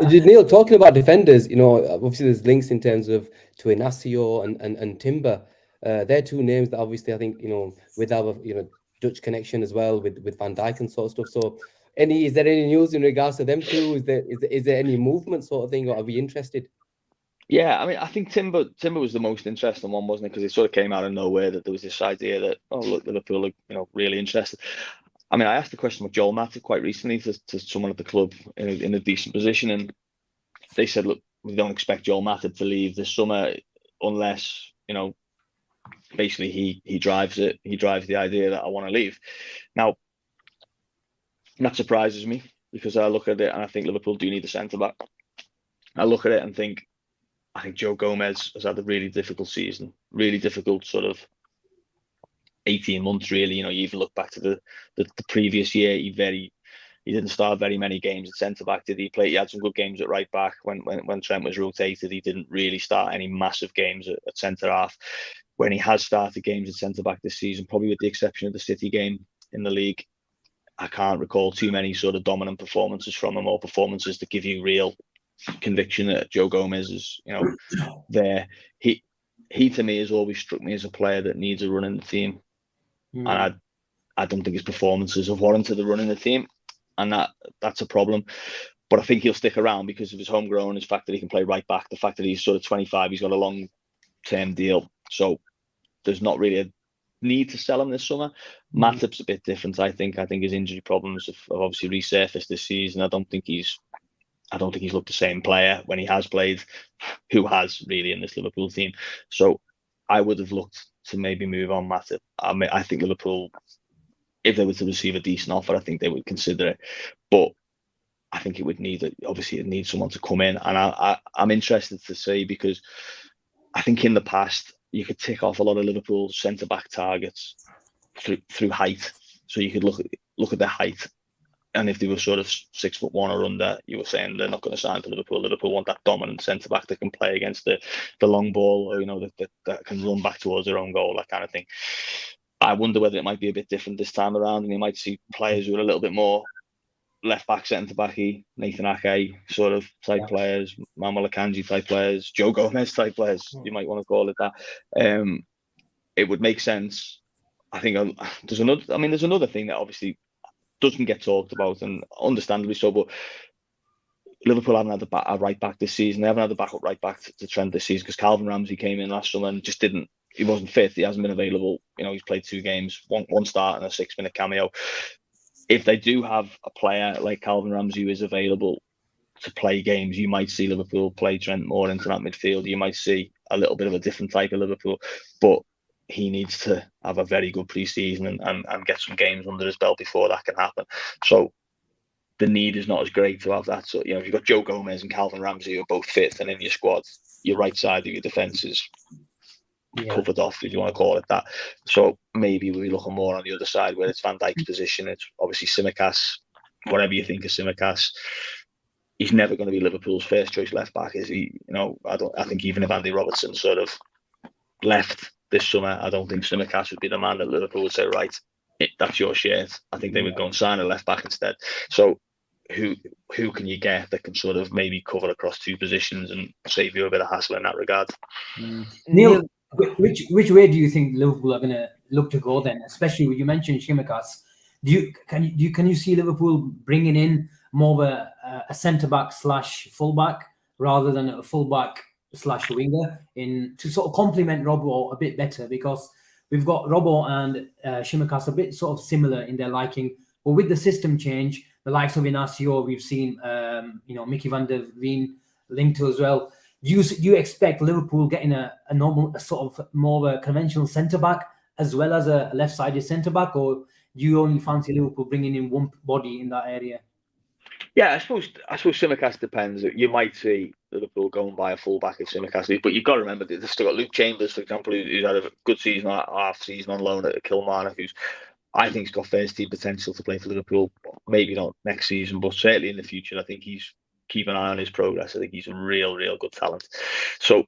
Neil, talking about defenders, obviously there's links in terms of to Inacio and Timber. They're two names that obviously I think with our Dutch connection as well with Van Dijk and sort of stuff. So is there any news in regards to them two? Is there any movement sort of thing, or are we interested? Yeah, I mean, I think Timber was the most interesting one, wasn't it? Because it sort of came out of nowhere that there was this idea that, oh, look, Liverpool are really interested. I mean, I asked the question with Joel Matip quite recently to someone at the club in a decent position, and they said, look, we don't expect Joel Matip to leave this summer unless, basically he drives it. He drives the idea that I want to leave. Now, that surprises me because I look at it and I think Liverpool do need a centre-back. I look at it and think, I think Joe Gomez has had a really difficult season, really difficult sort of 18 months, really. You even look back to the previous year, he didn't start very many games at centre-back, did he? He had some good games at right-back when Trent was rotated. He didn't really start any massive games at centre-half. When he has started games at centre-back this season, probably with the exception of the City game in the league, I can't recall too many sort of dominant performances from him or performances that give you real conviction that Joe Gomez is, there. He to me has always struck me as a player that needs a run in the team, and I don't think his performances have warranted the run in the team, and that's a problem. But I think he'll stick around because of his homegrown, his fact that he can play right back, the fact that he's sort of 25, he's got a long-term deal, so there's not really a need to sell him this summer. Matip's a bit different. I think his injury problems have obviously resurfaced this season. I don't think he's looked the same player when he has played, who has really in this Liverpool team. So I would have looked to maybe move on Matip. I think Liverpool, if they were to receive a decent offer, I think they would consider it. But I think it would need someone to come in. And I'm interested to see, because I think in the past you could tick off a lot of Liverpool centre-back targets through height. So you could look at their height. And if they were sort of 6'1" or under, you were saying they're not going to sign for Liverpool. Liverpool want that dominant centre back that can play against the long ball, or that can run back towards their own goal, that kind of thing. I wonder whether it might be a bit different this time around, and you might see players who are a little bit more left back, centre backy, Nathan Ake sort of type players, Manuel Akanji type players, Joe Gomez type players. You might want to call it that. It would make sense. I think there's another thing that obviously doesn't get talked about, and understandably so, but Liverpool haven't had a right back this season. They haven't had a backup right back to Trent this season because Calvin Ramsey came in last summer and just he wasn't fit. He hasn't been available. He's played 2 games, one start and a 6-minute cameo. If they do have a player like Calvin Ramsey who is available to play games, you might see Liverpool play Trent more into that midfield. You might see a little bit of a different type of Liverpool, but he needs to have a very good pre-season and get some games under his belt before that can happen. So the need is not as great to have that. So, if you've got Joe Gomez and Calvin Ramsey who are both fit and in your squad, your right side of your defence is covered off, if you want to call it that. So maybe we're looking more on the other side where it's Van Dijk's position. It's obviously Tsimikas. Whatever you think of Tsimikas, he's never going to be Liverpool's first choice left back, is he? I think even if Andy Robertson sort of left this summer, I don't think Tsimikas would be the man that Liverpool would say, right, that's your shirt. I think they would go and sign a left back instead. So who can you get that can sort of maybe cover across 2 positions and save you a bit of hassle in that regard? Neil, which way do you think Liverpool are going to look to go then? Especially when you mentioned Tsimikas, can you see Liverpool bringing in more of a centre back / fullback rather than a fullback / winger to sort of complement Robbo a bit better, because we've got Robbo and Tsimikas a bit sort of similar in their liking, but with the system change, the likes of Inacio, we've seen Mickey van der Veen linked to as well. Do you expect Liverpool getting a sort of more of a conventional centre back as well as a left-sided centre back, or do you only fancy Liverpool bringing in one body in that area? Yeah, I suppose Tsimikas depends. You might see Liverpool going by a fullback if Tsimikas, but you've got to remember they've still got Luke Chambers, for example, who's had a good season, half season on loan at Kilmarnock, who's I think he's got first team potential to play for Liverpool. Maybe not next season, but certainly in the future. I think he's keep an eye on his progress. I think he's a real good talent. So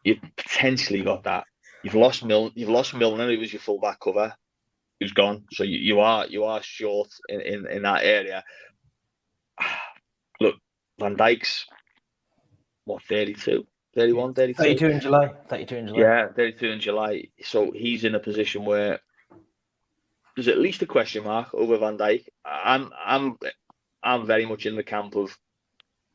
you've potentially got that. You've lost Milner, who was your fullback cover, who's gone. So you are short in that area. Look, Van Dijk's what, 32, 31, 32? 32 in July. 32 in July. Yeah, 32 in July. So he's in a position where there's at least a question mark over Van Dijk. I'm very much in the camp of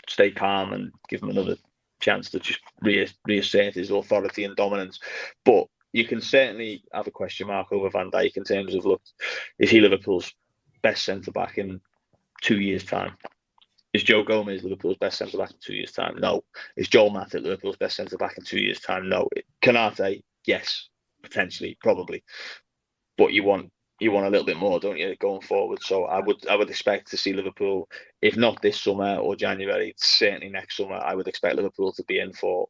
stay calm and give him another chance to just reassert his authority and dominance. But you can certainly have a question mark over Van Dijk in terms of, look, is he Liverpool's best centre-back in 2 years' time? Is Joe Gomez Liverpool's best centre-back in 2 years' time? No. Is Joel Matip Liverpool's best centre-back in 2 years' time? No. Konate, yes, potentially, probably. But you want a little bit more, don't you, going forward? So I would expect to see Liverpool, if not this summer or January, certainly next summer. I would expect Liverpool to be in for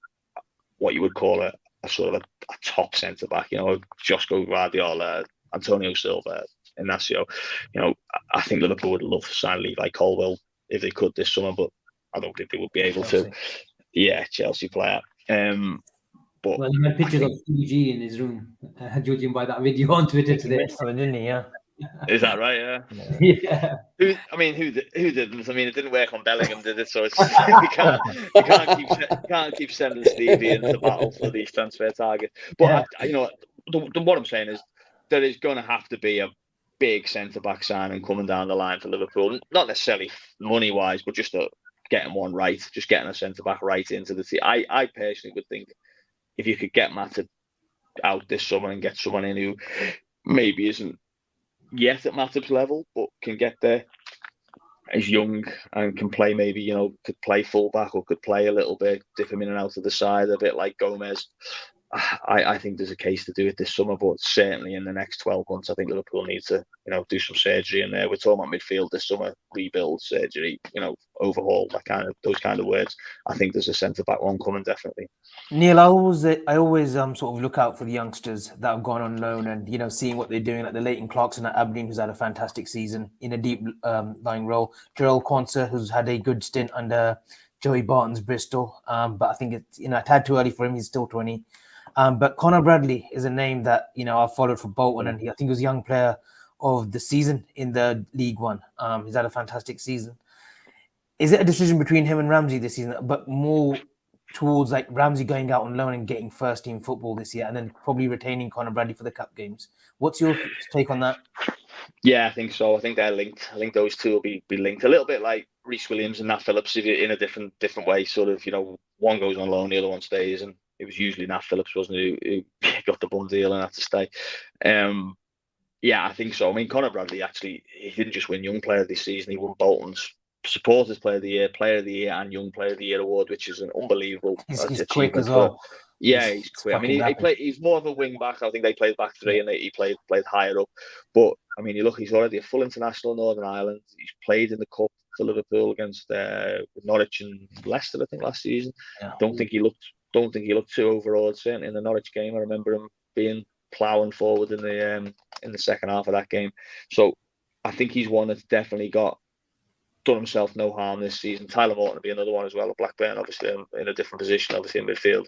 what you would call a sort of a top centre back. Josko Guardiola, Antonio Silva, Inacio. I think Liverpool would love to sign Levi Colwill if they could this summer, but I don't think they would be able to. Yeah, Chelsea player. But well, he had pictures of CG in his room, judging by that video on Twitter today. Didn't he? Yeah. Is that right? Yeah. Yeah. Who didn't? I mean, it didn't work on Bellingham, did it? So it's, you can't keep sending Stevie into battle for these transfer targets. But what I'm saying is there is going to have to be a big centre back signing coming down the line for Liverpool. Not necessarily money wise, but just getting one right, just getting a centre back right into the team. I personally would think if you could get Matip out this summer and get someone in who maybe isn't yet at Matip's level, but can get there, is young and can play, maybe, could play fullback or could play a little bit, dip him in and out of the side, a bit like Gomez. I think there's a case to do it this summer, but certainly in the next 12 months, I think Liverpool needs to, do some surgery in there. We're talking about midfield this summer, rebuild, surgery, overhaul, those kind of words. I think there's a centre back one coming, definitely. Neil, I always sort of look out for the youngsters that have gone on loan and seeing what they're doing, like the Leighton Clarkson at Aberdeen, who's had a fantastic season in a deep lying role. Jarell Quansah, who's had a good stint under Joey Barton's Bristol, but I think it's a tad too early for him. He's still 20. But Connor Bradley is a name that I've followed for Bolton, and I think he was young player of the season in the League One. He's had a fantastic season. Is it a decision between him and Ramsey this season, but more towards like Ramsey going out on loan and getting first team football this year, and then probably retaining Connor Bradley for the cup games? What's your take on that? Yeah, I think so. I think they're linked. I think those two will be linked a little bit like Reece Williams and Nat Phillips, in a different way. Sort of, one goes on loan, the other one stays, and it was usually Nat Phillips, wasn't it, who got the bum deal and had to stay. Yeah, I think so. I mean, Connor Bradley, actually, he didn't just win Young Player this season. He won Bolton's Supporters Player of the Year, and Young Player of the Year award, which is an unbelievable He's quick as well. Yeah, he's quick. I mean, he's more of a wing back. I think they played back three, and he played higher up. But I mean, he's already a full international in Northern Ireland. He's played in the cup for Liverpool against Norwich and Leicester, I think, last season. Yeah. Don't think he looked too overawed. Certainly in the Norwich game, I remember him being ploughing forward in the second half of that game. So I think he's one that's definitely done himself no harm this season. Tyler Morton will be another one as well at Blackburn, obviously in a different position, obviously in midfield.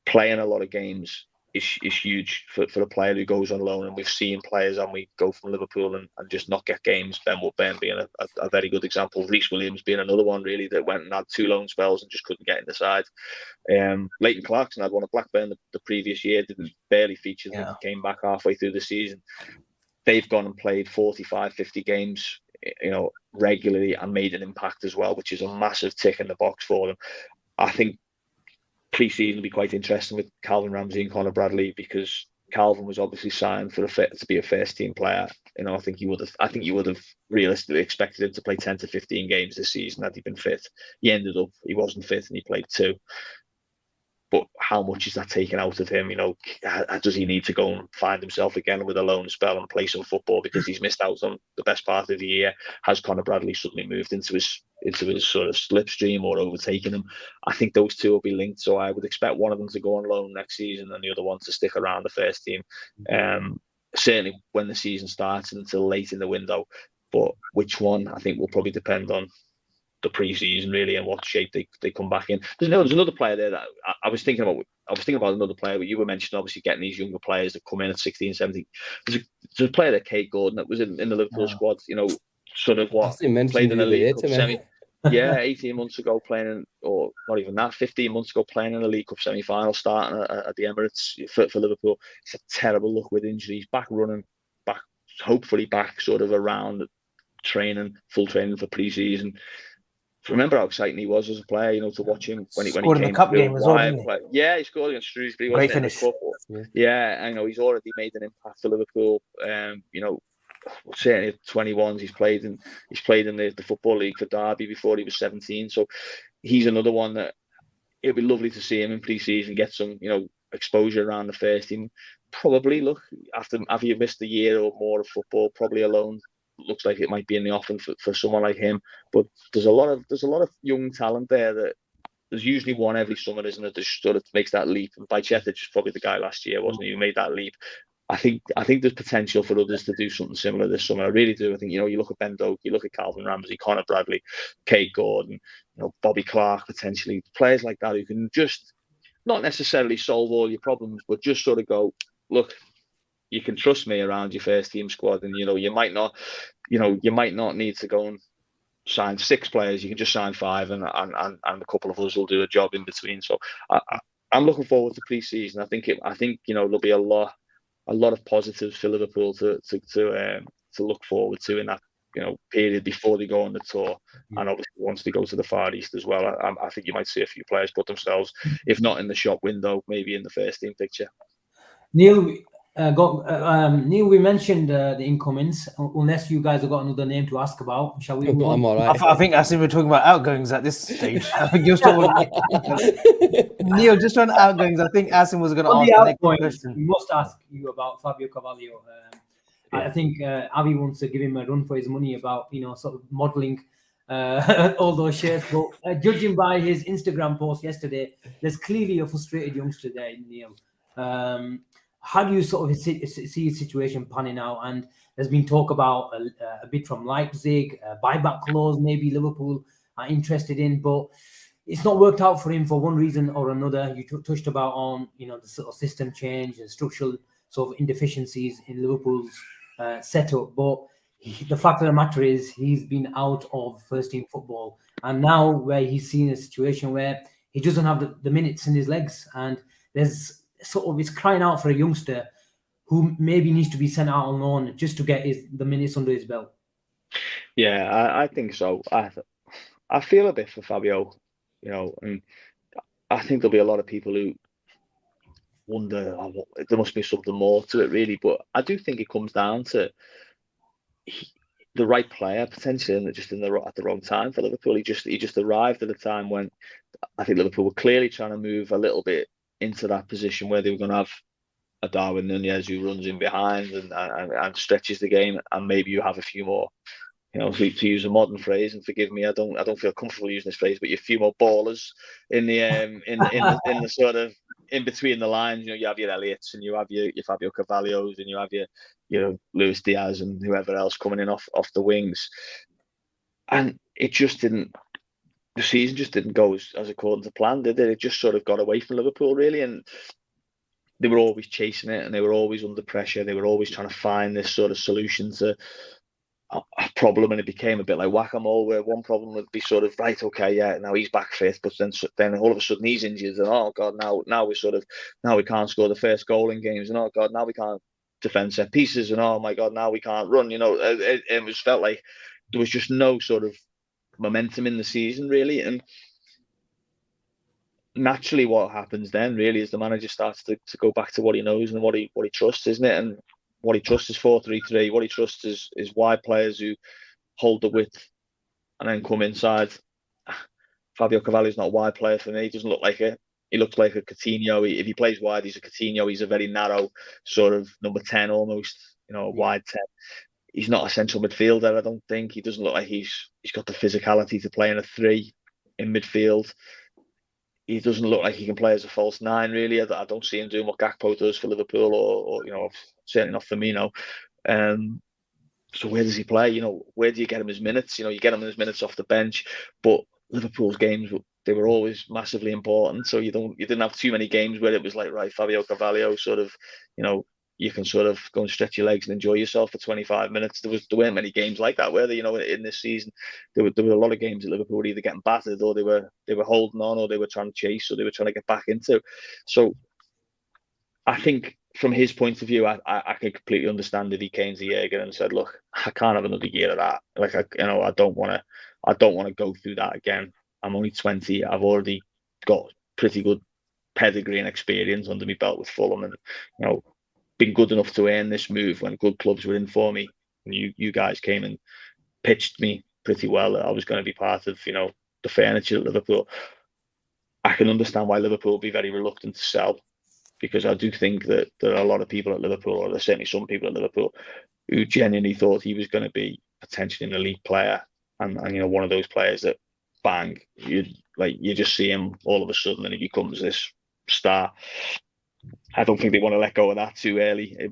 Playing a lot of games is huge for a player who goes on loan, and we've seen players, and we go from Liverpool and just not get games. Ben Woodburn being a very good example. Reece Williams being another one, really, that went and had 2 loan spells and just couldn't get in the side. Leighton Clarkson had one at Blackburn the previous year, didn't barely feature. Yeah. Came back halfway through the season. They've gone and played 45, 50 games, regularly, and made an impact as well, which is a massive tick in the box for them. I think pre-season will be quite interesting with Calvin Ramsey and Connor Bradley, because Calvin was obviously signed to be a first team player. I think you would have realistically expected him to play 10 to 15 games this season had he been fit. He wasn't fit, and he played 2. But how much is that taken out of him? Does he need to go and find himself again with a loan spell and play some football because he's missed out on the best part of the year? Has Connor Bradley suddenly moved into his sort of slipstream or overtaken him? I think those two will be linked. So I would expect one of them to go on loan next season and the other one to stick around the first team. certainly when the season starts until late in the window. But which one, I think, will probably depend on the pre-season really and what shape they come back in. There's another player there that I was thinking about. I was thinking about another player, but you were mentioning obviously getting these younger players that come in at 16, 17. There's a player there, Kate Gordon, that was in the Liverpool squad. You know, sort of what played in the League Cup semi. Yeah, 18 months ago playing, or not even that, 15 months ago playing in the League Cup semi-final, starting at the Emirates for Liverpool. It's a terrible luck with injuries. Back running, back hopefully back sort of around training, full training for pre-season. Remember how exciting he was as a player, you know, to watch him when he came in the cup game as well, didn't he? Yeah, he scored against Shrewsbury. Great wasn't finish. In the cup. Yeah, I know he's already made an impact for Liverpool. You know, certainly at 21s, he's played in the Football League for Derby before he was 17. So he's another one that it'd be lovely to see him in pre-season, get some, you know, exposure around the first team. Probably look after you missed a year or more of football, probably alone. Looks like it might be in the offing for someone like him, but there's a lot of young talent there that there's usually one every summer, isn't it? That sort of makes that leap. And Bajcetic is probably the guy last year, wasn't he, who made that leap? I think there's potential for others to do something similar this summer. I really do. I think, you know, you look at Ben Doak, you look at Calvin Ramsey, Connor Bradley, Kate Gordon, you know, Bobby Clark, potentially players like that who can just not necessarily solve all your problems, but just sort of go, look, you can trust me around your first team squad, and you know you might not need to go and sign 6 players. You can just sign 5, and a couple of us will do a job in between. So I'm looking forward to pre-season. I think you know there'll be a lot of positives for Liverpool to look forward to in that, you know, period before they go on the tour, and obviously once they go to the Far East as well. I think you might see a few players put themselves, if not in the shop window, maybe in the first team picture. Neil, Neil, we mentioned the incomings. Unless you guys have got another name to ask about, shall we move on? I'm all right. I think Asim, we're talking about outgoings at this stage. I think you're still Neil, just on outgoings. I think Asim was going to ask the next question. We must ask you about Fabio Carvalho. I think Avi wants to give him a run for his money about, you know, sort of modelling all those shirts. But judging by his Instagram post yesterday, there's clearly a frustrated youngster there, Neil. How do you sort of see his situation panning out? And there's been talk about a bid from Leipzig, a buyback clause maybe Liverpool are interested in, but it's not worked out for him for one reason or another. You touched about on, you know, the sort of system change and structural sort of inefficiencies in Liverpool's setup. But the fact of the matter is he's been out of first team football, and now where he's seen a situation where he doesn't have the minutes in his legs, and there's sort of, it's crying out for a youngster who maybe needs to be sent out on loan just to get the minutes under his belt. Yeah, I think so. I feel a bit for Fabio, you know, and I think there'll be a lot of people who wonder, oh, there must be something more to it, really. But I do think it comes down to the right player potentially, and just at the wrong time for Liverpool. He just arrived at a time when I think Liverpool were clearly trying to move a little bit into that position where they were going to have a Darwin Nunez who runs in behind and stretches the game, and maybe you have a few more, you know, to use a modern phrase, and forgive me, I don't feel comfortable using this phrase, but you're a few more ballers in the in the sort of in between the lines. You know, you have your Elliots and you have your Fabio Carvalhos and you have your Luis Diaz and whoever else coming in off the wings, and it just didn't. The season just didn't go as according to plan, did it? It just sort of got away from Liverpool, really, and they were always chasing it, and they were always under pressure. They were always trying to find this sort of solution to a problem, and it became a bit like whack-a-mole, where one problem would be sort of, right, okay, yeah, now he's back fit, but then all of a sudden he's injured, and oh god, now we can't score the first goal in games, and oh god, now we can't defend set pieces, and oh my god, now we can't run. You know, it was felt like there was just no sort of momentum in the season, really, and naturally what happens then really is the manager starts to go back to what he knows and what he trusts, isn't it? And what he trusts is 4-3-3. What he trusts is wide players who hold the width and then come inside. Fabio Carvalho's not a wide player for me. He doesn't look like it. He looks like a Coutinho. If he plays wide, he's a Coutinho. He's a very narrow sort of number 10 almost, you know, a wide 10. He's not a central midfielder, I don't think. He doesn't look like he's got the physicality to play in a 3 in midfield. he doesn't look like he can play as a false nine, really. I don't see him doing what Gakpo does for Liverpool, or certainly not Firmino. So where does he play? Where do you get him his minutes? You get him his minutes off the bench. But Liverpool's games, they were always massively important. So you didn't have too many games where it was like, right, Fabio Carvalho sort of, you can sort of go and stretch your legs and enjoy yourself for 25 minutes. There weren't many games like that, were there? In this season, there were a lot of games that Liverpool were either getting battered, or they were holding on, or they were trying to chase, or they were trying to get back into. So I think from his point of view, I can completely understand if he came to Jürgen and said, "Look, I can't have another year of that. Like, I don't want to go through that again. I'm only 20. I've already got pretty good pedigree and experience under my belt with Fulham, and been good enough to earn this move when good clubs were in for me. And you guys came and pitched me pretty well that I was going to be part of the furniture at Liverpool. I can understand why Liverpool will be very reluctant to sell, because I do think that there are a lot of people at Liverpool, or there's certainly some people at Liverpool, who genuinely thought he was going to be potentially an elite player, and one of those players that bang, you just see him all of a sudden and he becomes this star. I don't think they want to let go of that too early. It'd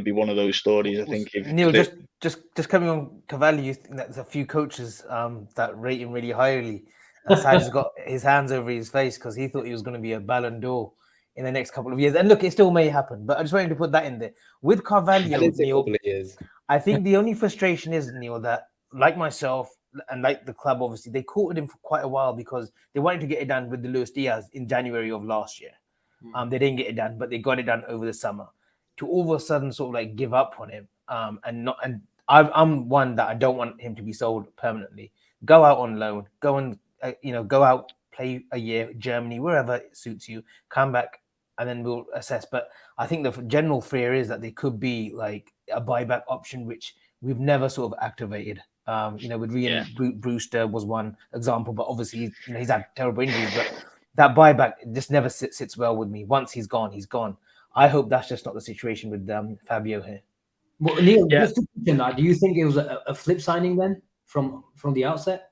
be one of those stories. I think. Neil, just coming on Cavalli, you think that there's a few coaches that rate him really highly. And Said's got his hands over his face because he thought he was going to be a Ballon d'Or in the next couple of years. And look, it still may happen, but I just wanted to put that in there. With Carvalho, Neil, I think the only frustration is, Neil, that like myself and like the club, obviously, they courted him for quite a while because they wanted to get it done with the Luis Diaz in January of last year. They didn't get it done, but they got it done over the summer. To all of a sudden sort of like give up on him, I'm one that I don't want him to be sold permanently. Go out on loan, go and go out, play a year, Germany, wherever it suits you, come back, and then we'll assess. But I think the general fear is that there could be like a buyback option, which we've never sort of activated. With Ryan Brewster was one example, but obviously he's had terrible injuries, but that buyback just never sits well with me. Once he's gone, he's gone. I hope that's just not the situation with Fabio here. Well, Neil, just to mention that, do you think it was a flip signing then from the outset?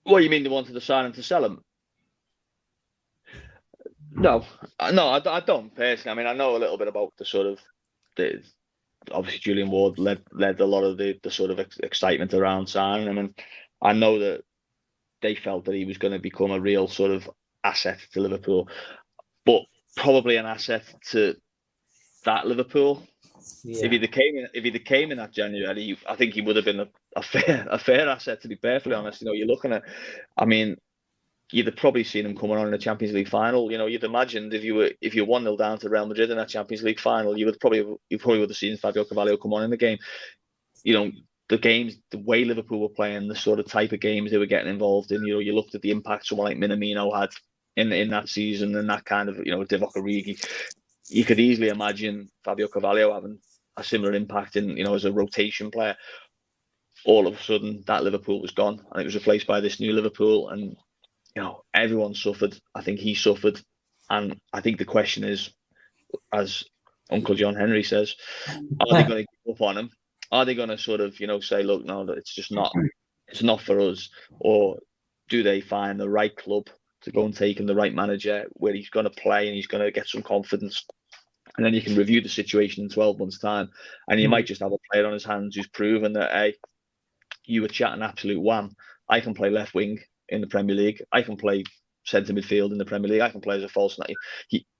What, you mean they wanted to sign him to sell him? No, I don't personally. I mean, I know a little bit about the sort of obviously Julian Ward led a lot of the sort of excitement around signing him, and I know that they felt that he was going to become a real sort of asset to Liverpool, but probably an asset to that Liverpool. Yeah. If he came in that January, I think he would have been a fair asset, to be perfectly honest. You're looking at, I mean, you'd have probably seen him coming on in the Champions League final. You'd imagined if you're 1-0 down to Real Madrid in that Champions League final, you probably would have seen Fabio Carvalho come on in the game. The games, the way Liverpool were playing, the sort of type of games they were getting involved in. You looked at the impact someone like Minamino had in that season, and that kind of Divock Origi. You could easily imagine Fabio Carvalho having a similar impact in as a rotation player. All of a sudden, that Liverpool was gone, and it was replaced by this new Liverpool, and everyone suffered. I think he suffered, and I think the question is, as Uncle John Henry says, are they going to give up on him? Are they going to sort of, say, look, no, it's just not, it's not for us? Or do they find the right club to go and take him, the right manager, where he's going to play and he's going to get some confidence? And then you can review the situation in 12 months' time. And you might just have a player on his hands who's proven that, hey, you were chatting absolute wham. I can play left wing in the Premier League. I can play centre midfield in the Premier League. I can play as a false nine.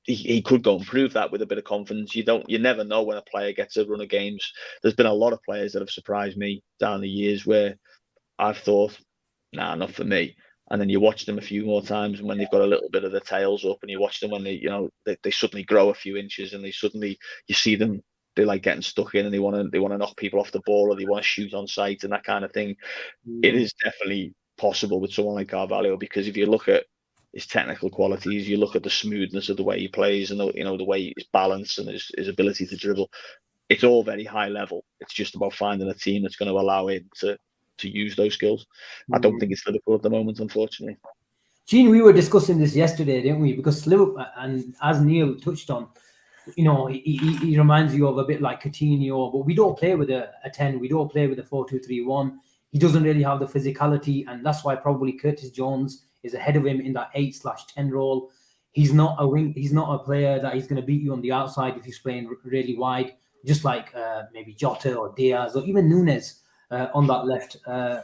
He could go and prove that with a bit of confidence. You never know when a player gets a run of games. There's been a lot of players that have surprised me down the years where I've thought, nah, not for me. And then you watch them a few more times, and when they've got a little bit of their tails up, and you watch them when they suddenly grow a few inches, and you see them, they like getting stuck in, and they want to knock people off the ball, or they want to shoot on sight and that kind of thing. It is definitely possible with someone like Carvalho, because if you look at his technical qualities, you look at the smoothness of the way he plays, and the way his balance and his ability to dribble, it's all very high level. It's just about finding a team that's going to allow him to use those skills. I don't think it's Liverpool at the moment, unfortunately. Gene, we were discussing this yesterday, didn't we? Because Liverpool, and as Neil touched on, he reminds you of a bit like Coutinho, but we don't play with a 10. We don't play with a 4-2-3-1. He doesn't really have the physicality, and that's why probably Curtis Jones is ahead of him in that 8/10 role. He's not a wing. He's not a player that he's going to beat you on the outside if he's playing really wide, just like maybe Jota or Diaz or even Nunes on that left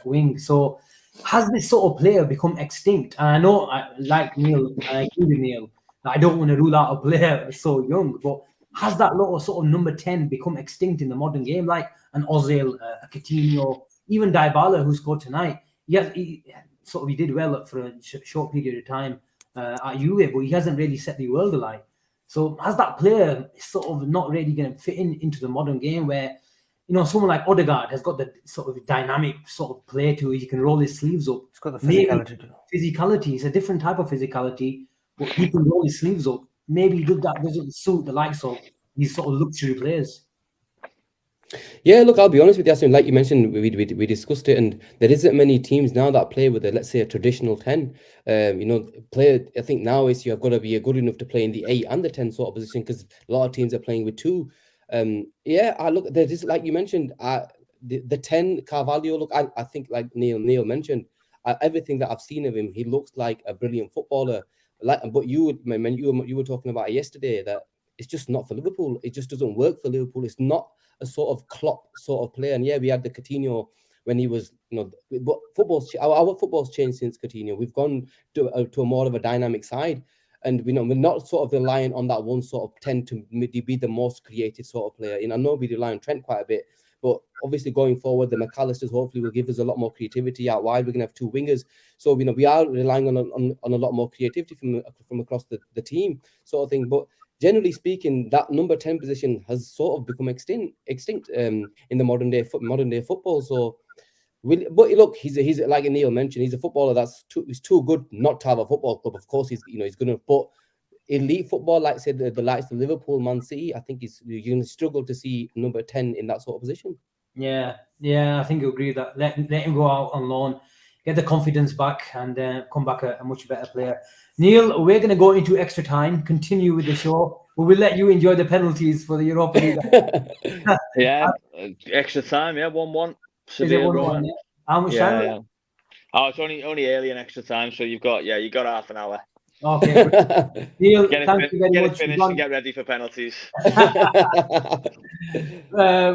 wing. So has this sort of player become extinct? And I know, like Neil, I agree with Neil, that I don't want to rule out a player so young, but has that lot of sort of number 10 become extinct in the modern game, like an Ozil, a Coutinho, even Dybala, who scored tonight? He did well for a short period of time at Juve, but he hasn't really set the world alight. So has that player sort of not really going to fit into the modern game where, someone like Odegaard has got the sort of dynamic sort of play to it. He can roll his sleeves up. He's got the physicality. Physicality. It's a different type of physicality, but he can roll his sleeves up. Maybe that doesn't suit the likes of these sort of luxury players. Yeah, look, I'll be honest with you, Asim, like you mentioned, we discussed it, and there isn't many teams now that play with let's say a traditional 10. Player, I think now is you have got to be good enough to play in the 8 and the 10 sort of position, because a lot of teams are playing with 2. I look, there is, like you mentioned, the 10 Carvalho. Look, I think like Neil mentioned, everything that I've seen of him, he looks like a brilliant footballer. But you were talking about it yesterday, that it's just not for Liverpool. It just doesn't work for Liverpool. It's not a sort of Klopp sort of player. And yeah, we had the Coutinho when he was, but our football's changed since Coutinho. We've gone to a more of a dynamic side, and we're not sort of relying on that one sort of 10 to be the most creative sort of player. I know we rely on Trent quite a bit, but obviously going forward, the Macallisters hopefully will give us a lot more creativity out wide. We're going to have 2 wingers, so we are relying on a lot more creativity from across the team sort of thing. But generally speaking, that number 10 position has sort of become extinct in the modern day football. So, but look, he's like Neil mentioned, he's a footballer he's too good not to have a football club. Of course, he's good enough, but elite football, like I said, the likes of Liverpool, Man City, I think you're going to struggle to see number 10 in that sort of position. Yeah, I think you agree with that. Let him go out on loan, get the confidence back, and come back a much better player. Neil, we're going to go into extra time, continue with the show. We will let you enjoy the penalties for the Europa League. Yeah, extra time, 1-1. Is it 1-1? Yeah? How much time? Yeah. Oh, it's only early in extra time, so you got half an hour. Okay. Neil, thank you very much. Get it finished and get ready for penalties.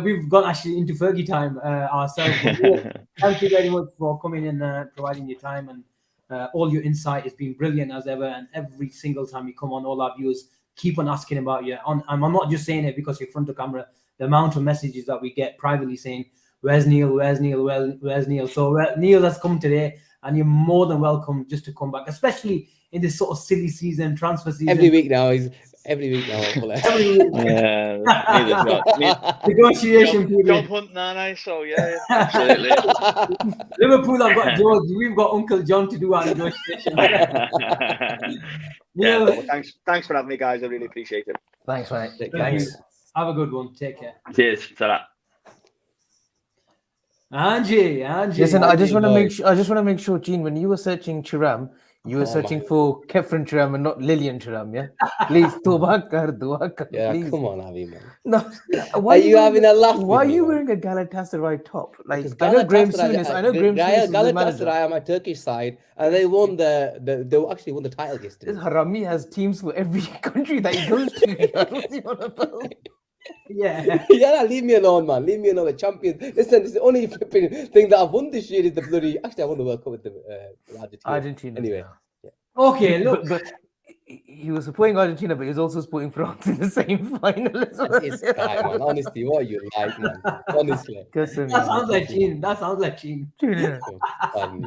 We've gone actually into Fergie time ourselves. Thank you very much for coming and providing your time, and all your insight has been brilliant as ever. And every single time you come on, all our viewers keep on asking about you. And I'm not just saying it because you're front of camera. The amount of messages that we get privately saying, "Where's Neil? Where's Neil? Where's Neil?" So Neil has come today, and you're more than welcome just to come back, especially in this sort of silly season, transfer season. Every week now. Every week. Negotiation period. Job hunt, Nana. So yeah, absolutely. Liverpool have got George. We've got Uncle John to do our negotiation. Yeah, well, thanks for having me, guys. I really appreciate it. Thanks, mate. Thanks. Have a good one. Take care. Cheers. Ta-ra. Angie. Listen, I just want to make sure, Gene, when you were searching Thuram, you were searching for Kefren Thuram and not Lilian Thuram, yeah? Please, dua kar, yeah, please. come on, Avi, man. No, why are you having a laugh? Why are you wearing a Galatasaray top? Like, I know Graham Souness. Galatasaray are my Turkish side, and they won they actually won the title yesterday. This Harami has teams for every country that he goes to. Yeah, leave me alone, man. Leave me alone. The champions. Listen, this is the only flipping thing that I've won this year is the bloody. Actually, I won the World Cup with the Argentina. Anyway. Yeah. Okay, look. But he was supporting Argentina, but he was also supporting France in the same final. It's guy, man. Honestly, what you like, man. Honestly. That sounds like Gene.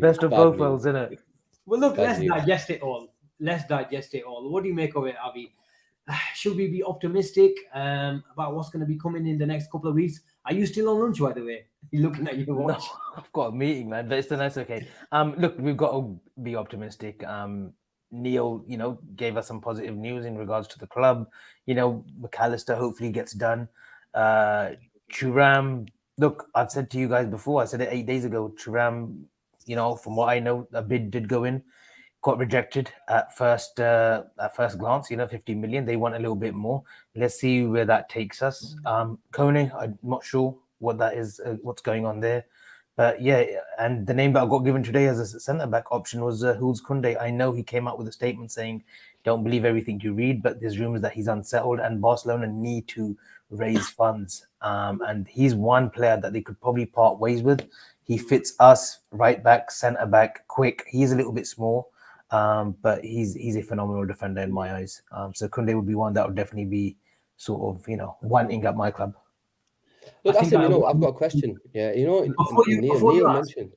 Best of both worlds, isn't it? Well, look, let's digest it all. What do you make of it, Avi? Should we be optimistic about what's going to be coming in the next couple of weeks? Are you still on lunch, by the way? You're looking at your watch. No, I've got a meeting, man, but that's okay. Look, we've got to be optimistic. Neil, gave us some positive news in regards to the club. Macallister hopefully gets done. Thuram, look, I've said to you guys before, I said it 8 days ago, Thuram, from what I know, a bid did go in. Got rejected at first glance, 50 million. They want a little bit more. Let's see where that takes us. Kone, I'm not sure what that is, what's going on there. But yeah, and the name that I got given today as a centre back option was Jules Koundé. I know he came out with a statement saying, "Don't believe everything you read," but there's rumours that he's unsettled, and Barcelona need to raise funds. And he's one player that they could probably part ways with. He fits us right back, centre back, quick. He's a little bit small, but he's a phenomenal defender in my eyes. So Koundé would be one that would definitely be sort of wanting at my club. Look, I think Asim, I've got a question. Yeah, Neil mentioned.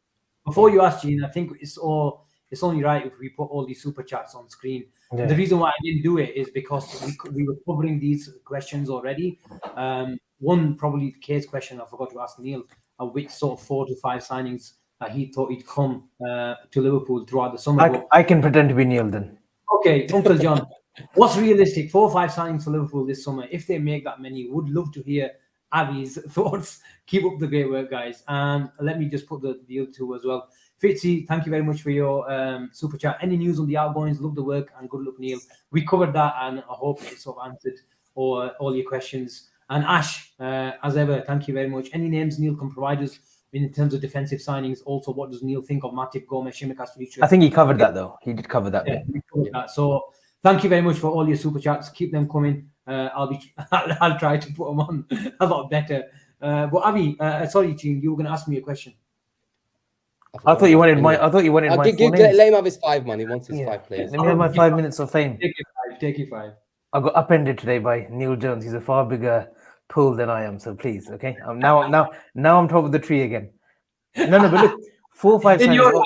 Before you ask, Gene, I think it's only right if we put all these super chats on screen. Yeah. The reason why I didn't do it is because we were covering these questions already. One probably the case question I forgot to ask Neil, which sort of 4 to 5 signings he thought he'd come to Liverpool throughout the summer. I can pretend to be Neil then. Okay, Uncle John, what's realistic? 4 or 5 signings for Liverpool this summer. If they make that many, would love to hear Avi's thoughts. Keep up the great work, guys. And let me just put the deal to as well. Fitzy, thank you very much for your super chat. Any news on the outgoings? Love the work and good luck, Neil. We covered that, and I hope it sort of answered all your questions. And Ash, as ever, thank you very much. Any names Neil can provide us in terms of defensive signings? Also, what does Neil think of Matip, Gomez, Shimikas future? I think he covered that though. He did cover that. Yeah, we covered that. So thank you very much for all your super chats. Keep them coming. I'll try to put them on a lot better. But Avi, sorry, Gene, you were going to ask me a question. I thought you wanted my. I thought you wanted my. Let him have his 5, man. He wants his 5 players. Let me have my 5 minutes of fame. Take your 5. I got upended today by Neil Jones. He's a far bigger pull than I am. So please, okay. Now I'm top of the tree again. No, but look, 4 or 5 signings.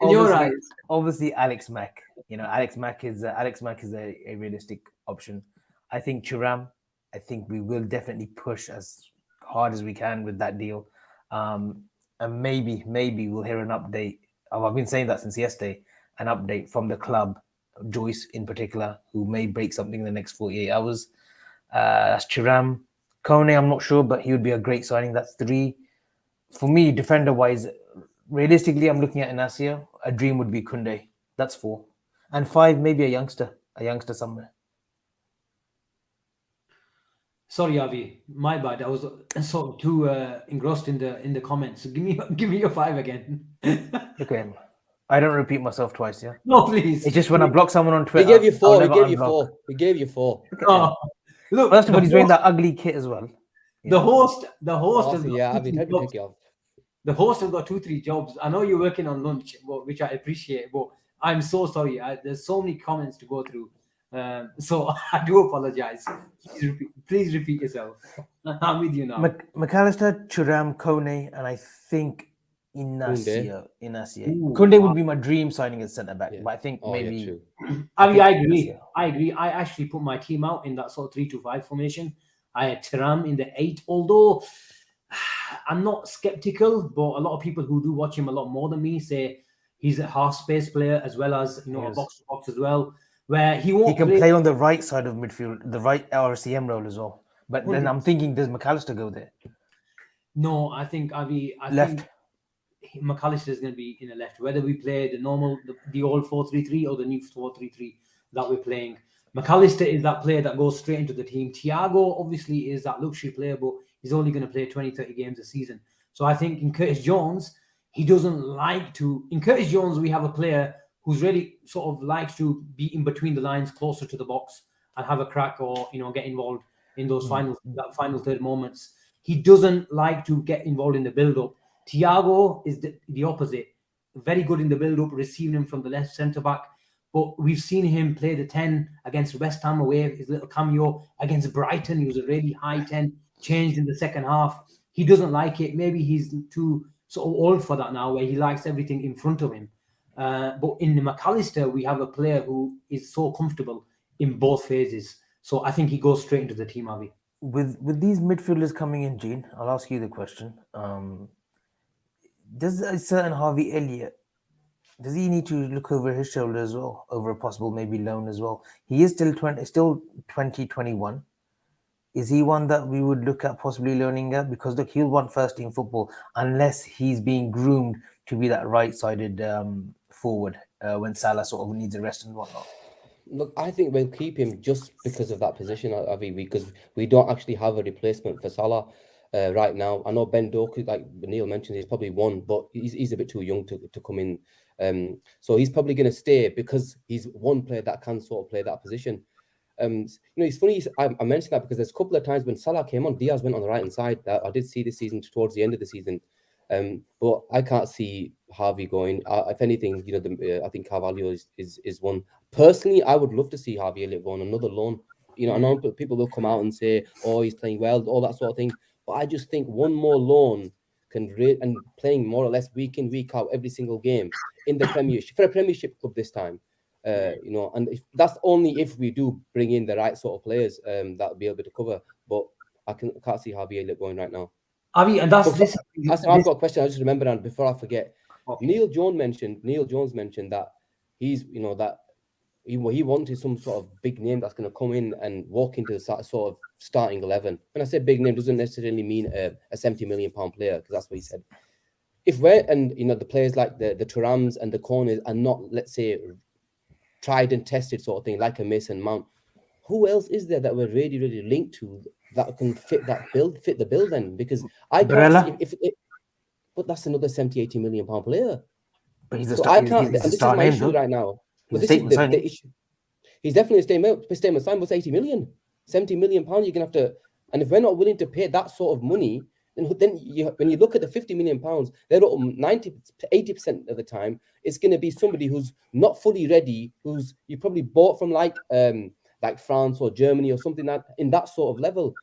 In your eyes. Obviously, Alex Mack. Alex Mack is a realistic option. I think Thuram. I think we will definitely push as hard as we can with that deal. And maybe we'll hear an update. I've been saying that since yesterday. An update from the club, Joyce in particular, who may break something in the next 48 hours. That's Thuram. Kone, I'm not sure, but he would be a great signing. That's 3. For me, defender-wise, realistically, I'm looking at Inacio. A dream would be Koundé. That's 4. And 5, maybe a youngster somewhere. Sorry, Avi, my bad. I was sort of too engrossed in the comments. Give me your 5 again. Okay, I don't repeat myself twice. Yeah. No, please. It's just when I block someone on Twitter. He gave you 4. He gave you 4. Oh, look. First of all, he's wearing that ugly kit as well. The host. The host has got 2-3 jobs. I know you're working on lunch, which I appreciate, but I'm so sorry. There's so many comments to go through. So I do apologize. Please repeat yourself. I'm with you now. Macallister, Thuram, Kone, and I think Inacio. Koundé would be my dream signing as centre back, but I think maybe. I agree. I actually put my team out in that sort of 3-5 formation. I had Thuram in the 8, although I'm not skeptical, but a lot of people who do watch him a lot more than me say he's a half space player as well as a box to box as well, where he can play on the right side of midfield, the right RCM role as well. But then I'm thinking, does Macallister go there? No, I think left. Macallister is going to be in the left. Whether we play the old 4-3-3 or the new 4-3-3 that we're playing, Macallister is that player that goes straight into the team. Thiago obviously is that luxury player, but he's only going to play 20-30 games a season. So I think in Curtis Jones, he doesn't like to. In Curtis Jones, we have a player who's really sort of likes to be in between the lines, closer to the box, and have a crack or get involved in those final third moments. He doesn't like to get involved in the build-up. Thiago is the opposite. Very good in the build-up, receiving him from the left centre-back. But we've seen him play the 10 against West Ham away, his little cameo against Brighton. He was a really high 10, changed in the second half. He doesn't like it. Maybe he's too sort of old for that now, where he likes everything in front of him. But in the Macallister, we have a player who is so comfortable in both phases. So I think he goes straight into the team, Avi. With these midfielders coming in, Gene, I'll ask you the question. Does a certain Harvey Elliott, does he need to look over his shoulder as well, over a possible maybe loan as well? He is still 2021. Is he one that we would look at possibly loaning at? Because look, he'll want first team football unless he's being groomed to be that right-sided forward when Salah sort of needs a rest and whatnot. Look, I think we'll keep him just because of that position, Avi, because we don't actually have a replacement for Salah. right now. I know Ben Doku, like Neil mentioned, he's probably one, but he's a bit too young to come in. So he's probably going to stay because he's one player that can sort of play that position. It's funny I mentioned that because there's a couple of times when Salah came on, Diaz went on the right hand side. I did see this season towards the end of the season, but I can't see Harvey going. If anything, I think Carvalho is one. Personally, I would love to see Harvey Elliott go on another loan. I know people will come out and say, "Oh, he's playing well," all that sort of thing. But I just think one more loan and playing more or less week in, week out every single game in the Premiership for a Premiership club this time. And that's only if we do bring in the right sort of players that will be able to cover. But I can't see Harvey Elliott going right now. Avi, and that's this. I've got a question. I just remember, and before I forget, Okay. Neil Jones mentioned that he's that he wanted some sort of big name that's going to come in and walk into the sort of starting 11. When I say big name, doesn't necessarily mean a 70 million pound player, because that's what he said. If the players like the Thurams and the Kone are not, let's say, tried and tested sort of thing, like a Mason Mount, who else is there that we're really, really linked to that can fit the bill then? Because I can't see but that's another 70-80 million pound player. But he's I can't, and this is my issue right now. But this is the issue. He's definitely a statement sign, but 80 million, 70 million pounds, you're gonna have to, and if we're not willing to pay that sort of money, then when you look at the 50 million pounds, they're 90 to 80% of the time, it's going to be somebody who's not fully ready, who's you probably bought from like France or Germany or something like in that sort of level.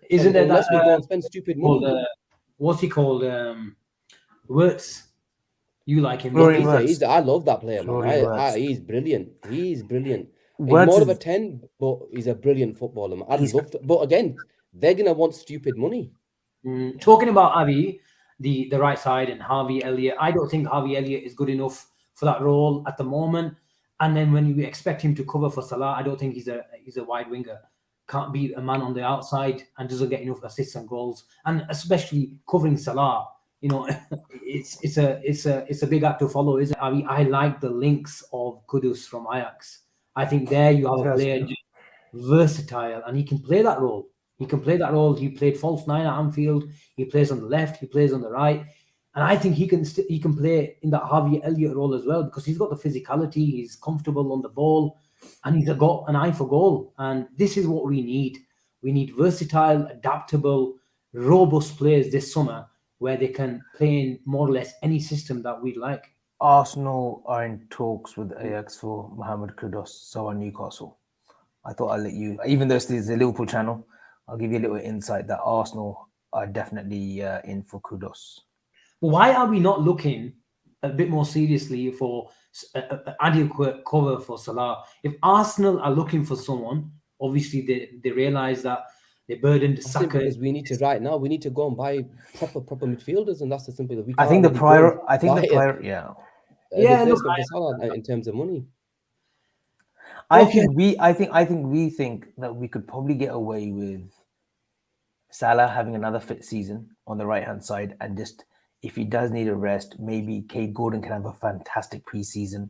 Isn't there unless that, we go and spend stupid money? What's he called? Wirtz. You like him? I love that player, man. He's brilliant. He's brilliant. He's more of a 10, but he's a brilliant footballer. But again, they're gonna want stupid money. Talking about Avi, the right side, and Harvey Elliott, I don't think Harvey Elliott is good enough for that role at the moment. And then when you expect him to cover for Salah, I don't think he's a wide winger. Can't be a man on the outside and doesn't get enough assists and goals. And especially covering Salah, it's a big act to follow, isn't it? I like the links of Kudus from Ajax. I think there you have a player versatile, and he can play that role. He played false nine at Anfield. He plays on the left. He plays on the right. And I think he can play in that Harvey Elliott role as well, because he's got the physicality. He's comfortable on the ball, and he's got an eye for goal. And this is what we need. We need versatile, adaptable, robust players this summer where they can play in more or less any system that we'd like. Arsenal are in talks with Ajax for Mohamed Kudus, so are Newcastle. I thought I'd let you, even though this is a Liverpool channel, I'll give you a little insight that Arsenal are definitely in for Kudus. Why are we not looking a bit more seriously for adequate cover for Salah? If Arsenal are looking for someone, obviously they realise that they burdened Saka. Because we need to go and buy proper midfielders, and that's the simple. I think the prior, yeah. Replacement for Salah in terms of money. I think we think that we could probably get away with Salah having another fit season on the right hand side, and just if he does need a rest, maybe Cade Gordon can have a fantastic preseason.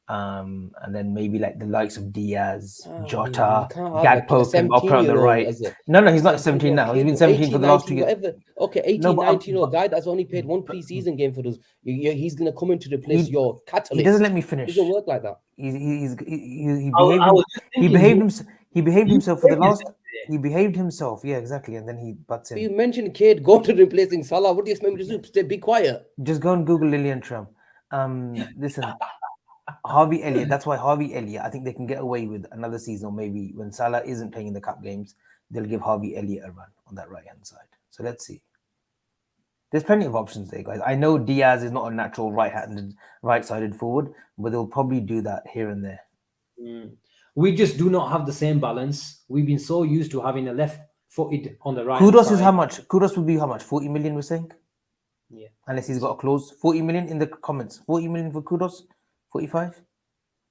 And then maybe like the likes of Diaz, Jota, Gakpo can operate on the right. No, he's not 17 now. He's been 17 for the last 2 years. Okay, 18, 19-year-old guy that's only played one preseason game for us. He's going to come in to replace your catalyst. He doesn't let me finish. It doesn't work like that. He behaved himself for the last. He behaved himself, yeah, exactly, and then he butts in. You mentioned Cade Gordon replacing Salah. What do you expect me to do? Be quiet. Just go and Google Lillian Thuram. Listen. Harvey Elliott, that's why Harvey Elliott, I think they can get away with another season, or maybe when Salah isn't playing in the cup games, they'll give Harvey Elliott a run on that right hand side. So let's see. There's plenty of options there, guys. I know Diaz is not a natural right-sided forward, but they'll probably do that here and there. We just do not have the same balance. We've been so used to having a left-footed on the right. Kudus is how much? Kudus would be how much? 40 million, we're saying? Yeah. Unless he's got a clause. 40 million in the comments. 40 million for Kudus? 45?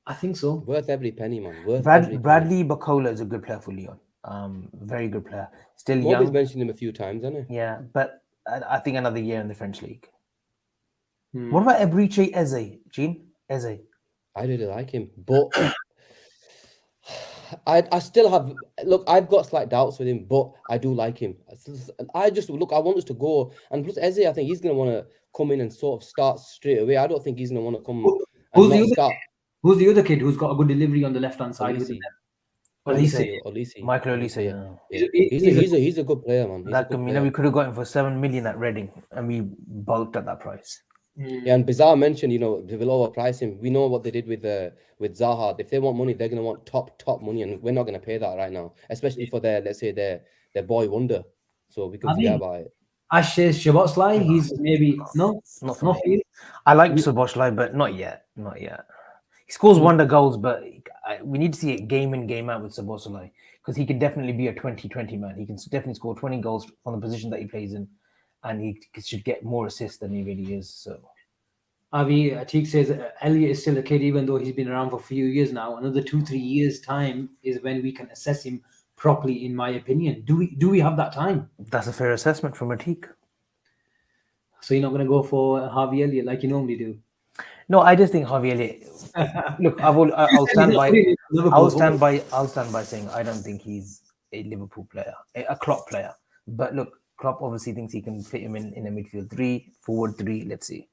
I think so. Worth every penny, man. Bradley Bacola is a good player for Lyon. Very good player. Still young. Bobby's mentioned him a few times, hasn't he? Yeah, but I think another year in the French league. What about Ebriche Eze, Jean? Eze. I really like him, but I still have look. I've got slight doubts with him, but I do like him. I just look. I want us to go, and plus Eze, I think he's going to want to come in and sort of start straight away. I don't think he's going to want to come and not start. Who's the other kid who's got a good delivery on the left hand side with him? Olise. Michael Olise, yeah. He's a good player, man. That we could have got him for 7 million at Reading, and we bulked at that price. Yeah, and Bizarre mentioned, they will overprice him. We know what they did with Zaha. If they want money, they're going to want top money, and we're not going to pay that right now, especially for their boy wonder. So we can forget about it. Ashes Szoboszlai, he's maybe not for me. I like Szoboszlai, but not yet. He scores wonder goals, but we need to see it game in, game out with Szoboszlai, because he can definitely be a 20-20 man. He can definitely score 20 goals from the position that he plays in, and he should get more assists than he really is. So, Avi Atik says Elliot is still a kid, even though he's been around for a few years now. Another 2-3 years time is when we can assess him properly, in my opinion. Do we have that time? That's a fair assessment from Atik. So you're not going to go for Harvey Elliott like you normally do? No, I just think Harvey Elliott. Look, I'll stand by saying I don't think he's a Liverpool player, a Klopp player. But look, Klopp obviously thinks he can fit him in a midfield 3, forward 3. Let's see.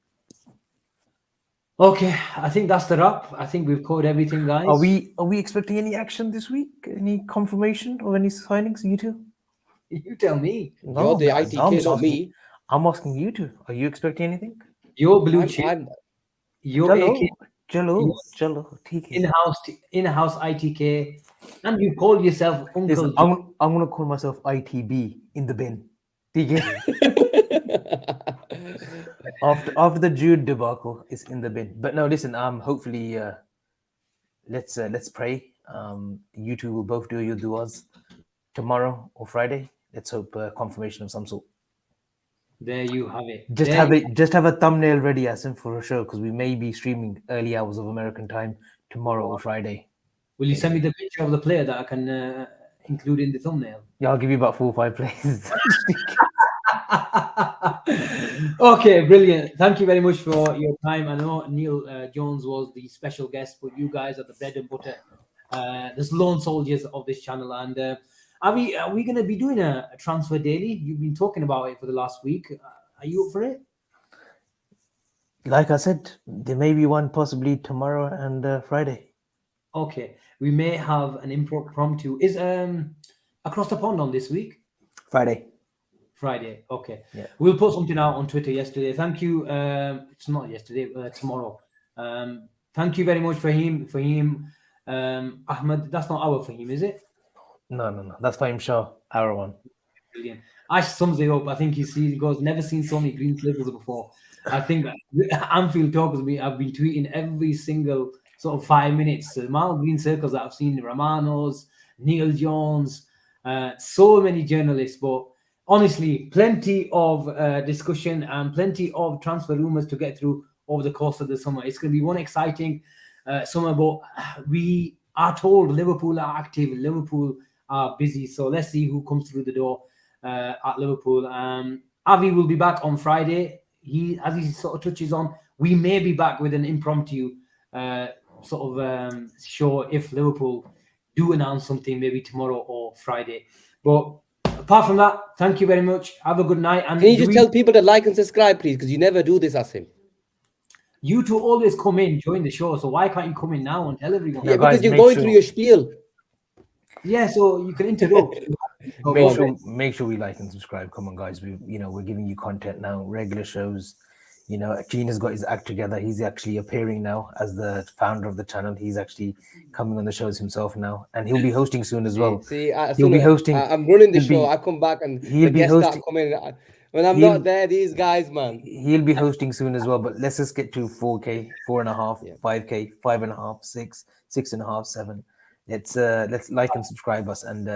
Okay, I think that's the wrap. I think we've covered everything, guys. Are we expecting any action this week? Any confirmation of any signings? You two? You tell me. You're the ITK, not me. I'm asking you two. Are you expecting anything? Your blue chip. Your Jello, TK. In-house ITK, and you call yourself Uncle. Listen, I'm gonna call myself ITB in the bin. TK. after the Jude debacle is in the bin. But no, listen. Hopefully, let's pray. You two will both do your duas tomorrow or Friday. Let's hope confirmation of some sort. There you have it. Just have a thumbnail ready, Asim, for a show, because we may be streaming early hours of American time tomorrow or Friday. Will you send me the picture of the player that I can include in the thumbnail? Yeah, I'll give you about 4 or 5 plays. Okay, brilliant. Thank you very much for your time. I know Neil Jones was the special guest, but you guys are the bread and butter, the lone soldiers of this channel. And are we going to be doing a transfer daily? You've been talking about it for the last week. Are you up for it? Like I said, there may be one possibly tomorrow and Friday. Okay, we may have an impromptu. Is Across the Pond on this week? Friday. Okay. Yeah. We'll put something out on Twitter yesterday. Thank you. It's not yesterday. Tomorrow. Thank you very much, Fahim. Ahmed. That's not our Fahim, is it? No. That's Fahim Shah, our one. Brilliant. Ash sums it up. I think he goes, never seen so many green slippers before. I think Anfield Talk I've been tweeting every single sort of 5 minutes. The amount of green circles that I've seen, Romanos, Neil Jones, so many journalists. But honestly, plenty of discussion and plenty of transfer rumors to get through over the course of the summer. It's going to be one exciting summer, but we are told Liverpool are active, Liverpool are busy. So let's see who comes through the door at Liverpool. Avi will be back on Friday. As he sort of touches on, we may be back with an impromptu show if Liverpool do announce something, maybe tomorrow or Friday. But apart from that, thank you very much. Have a good night. And can you just tell people to like and subscribe, please? Because you never do this, Asim. You two always come in, join the show. So why can't you come in now and tell everyone? Yeah, because you're going through your spiel. Yeah, so you can interrupt. Make sure we like and subscribe. Come on, guys. We're giving you content now, regular shows. Gina's got his act together. He's actually appearing now as the founder of the channel. He's actually coming on the shows himself now, and he'll be hosting soon as well. See, he'll be hosting. I'm running the show. I come back and the guests start coming. When I'm not there, these guys, man. He'll be hosting soon as well. But let's just get to 4K, 4.5, 5K, 5.5, 6, 6.5, 7. Let's like and subscribe us, and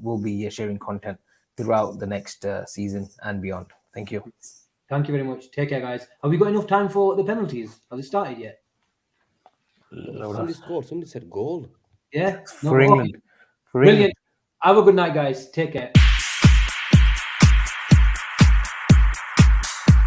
we'll be sharing content throughout the next season and beyond. Thank you. Thank you very much. Take care, guys. Have we got enough time for the penalties? Has it started yet? Somebody scored. Somebody said goal. Yeah. For England. Brilliant. Have a good night, guys. Take care.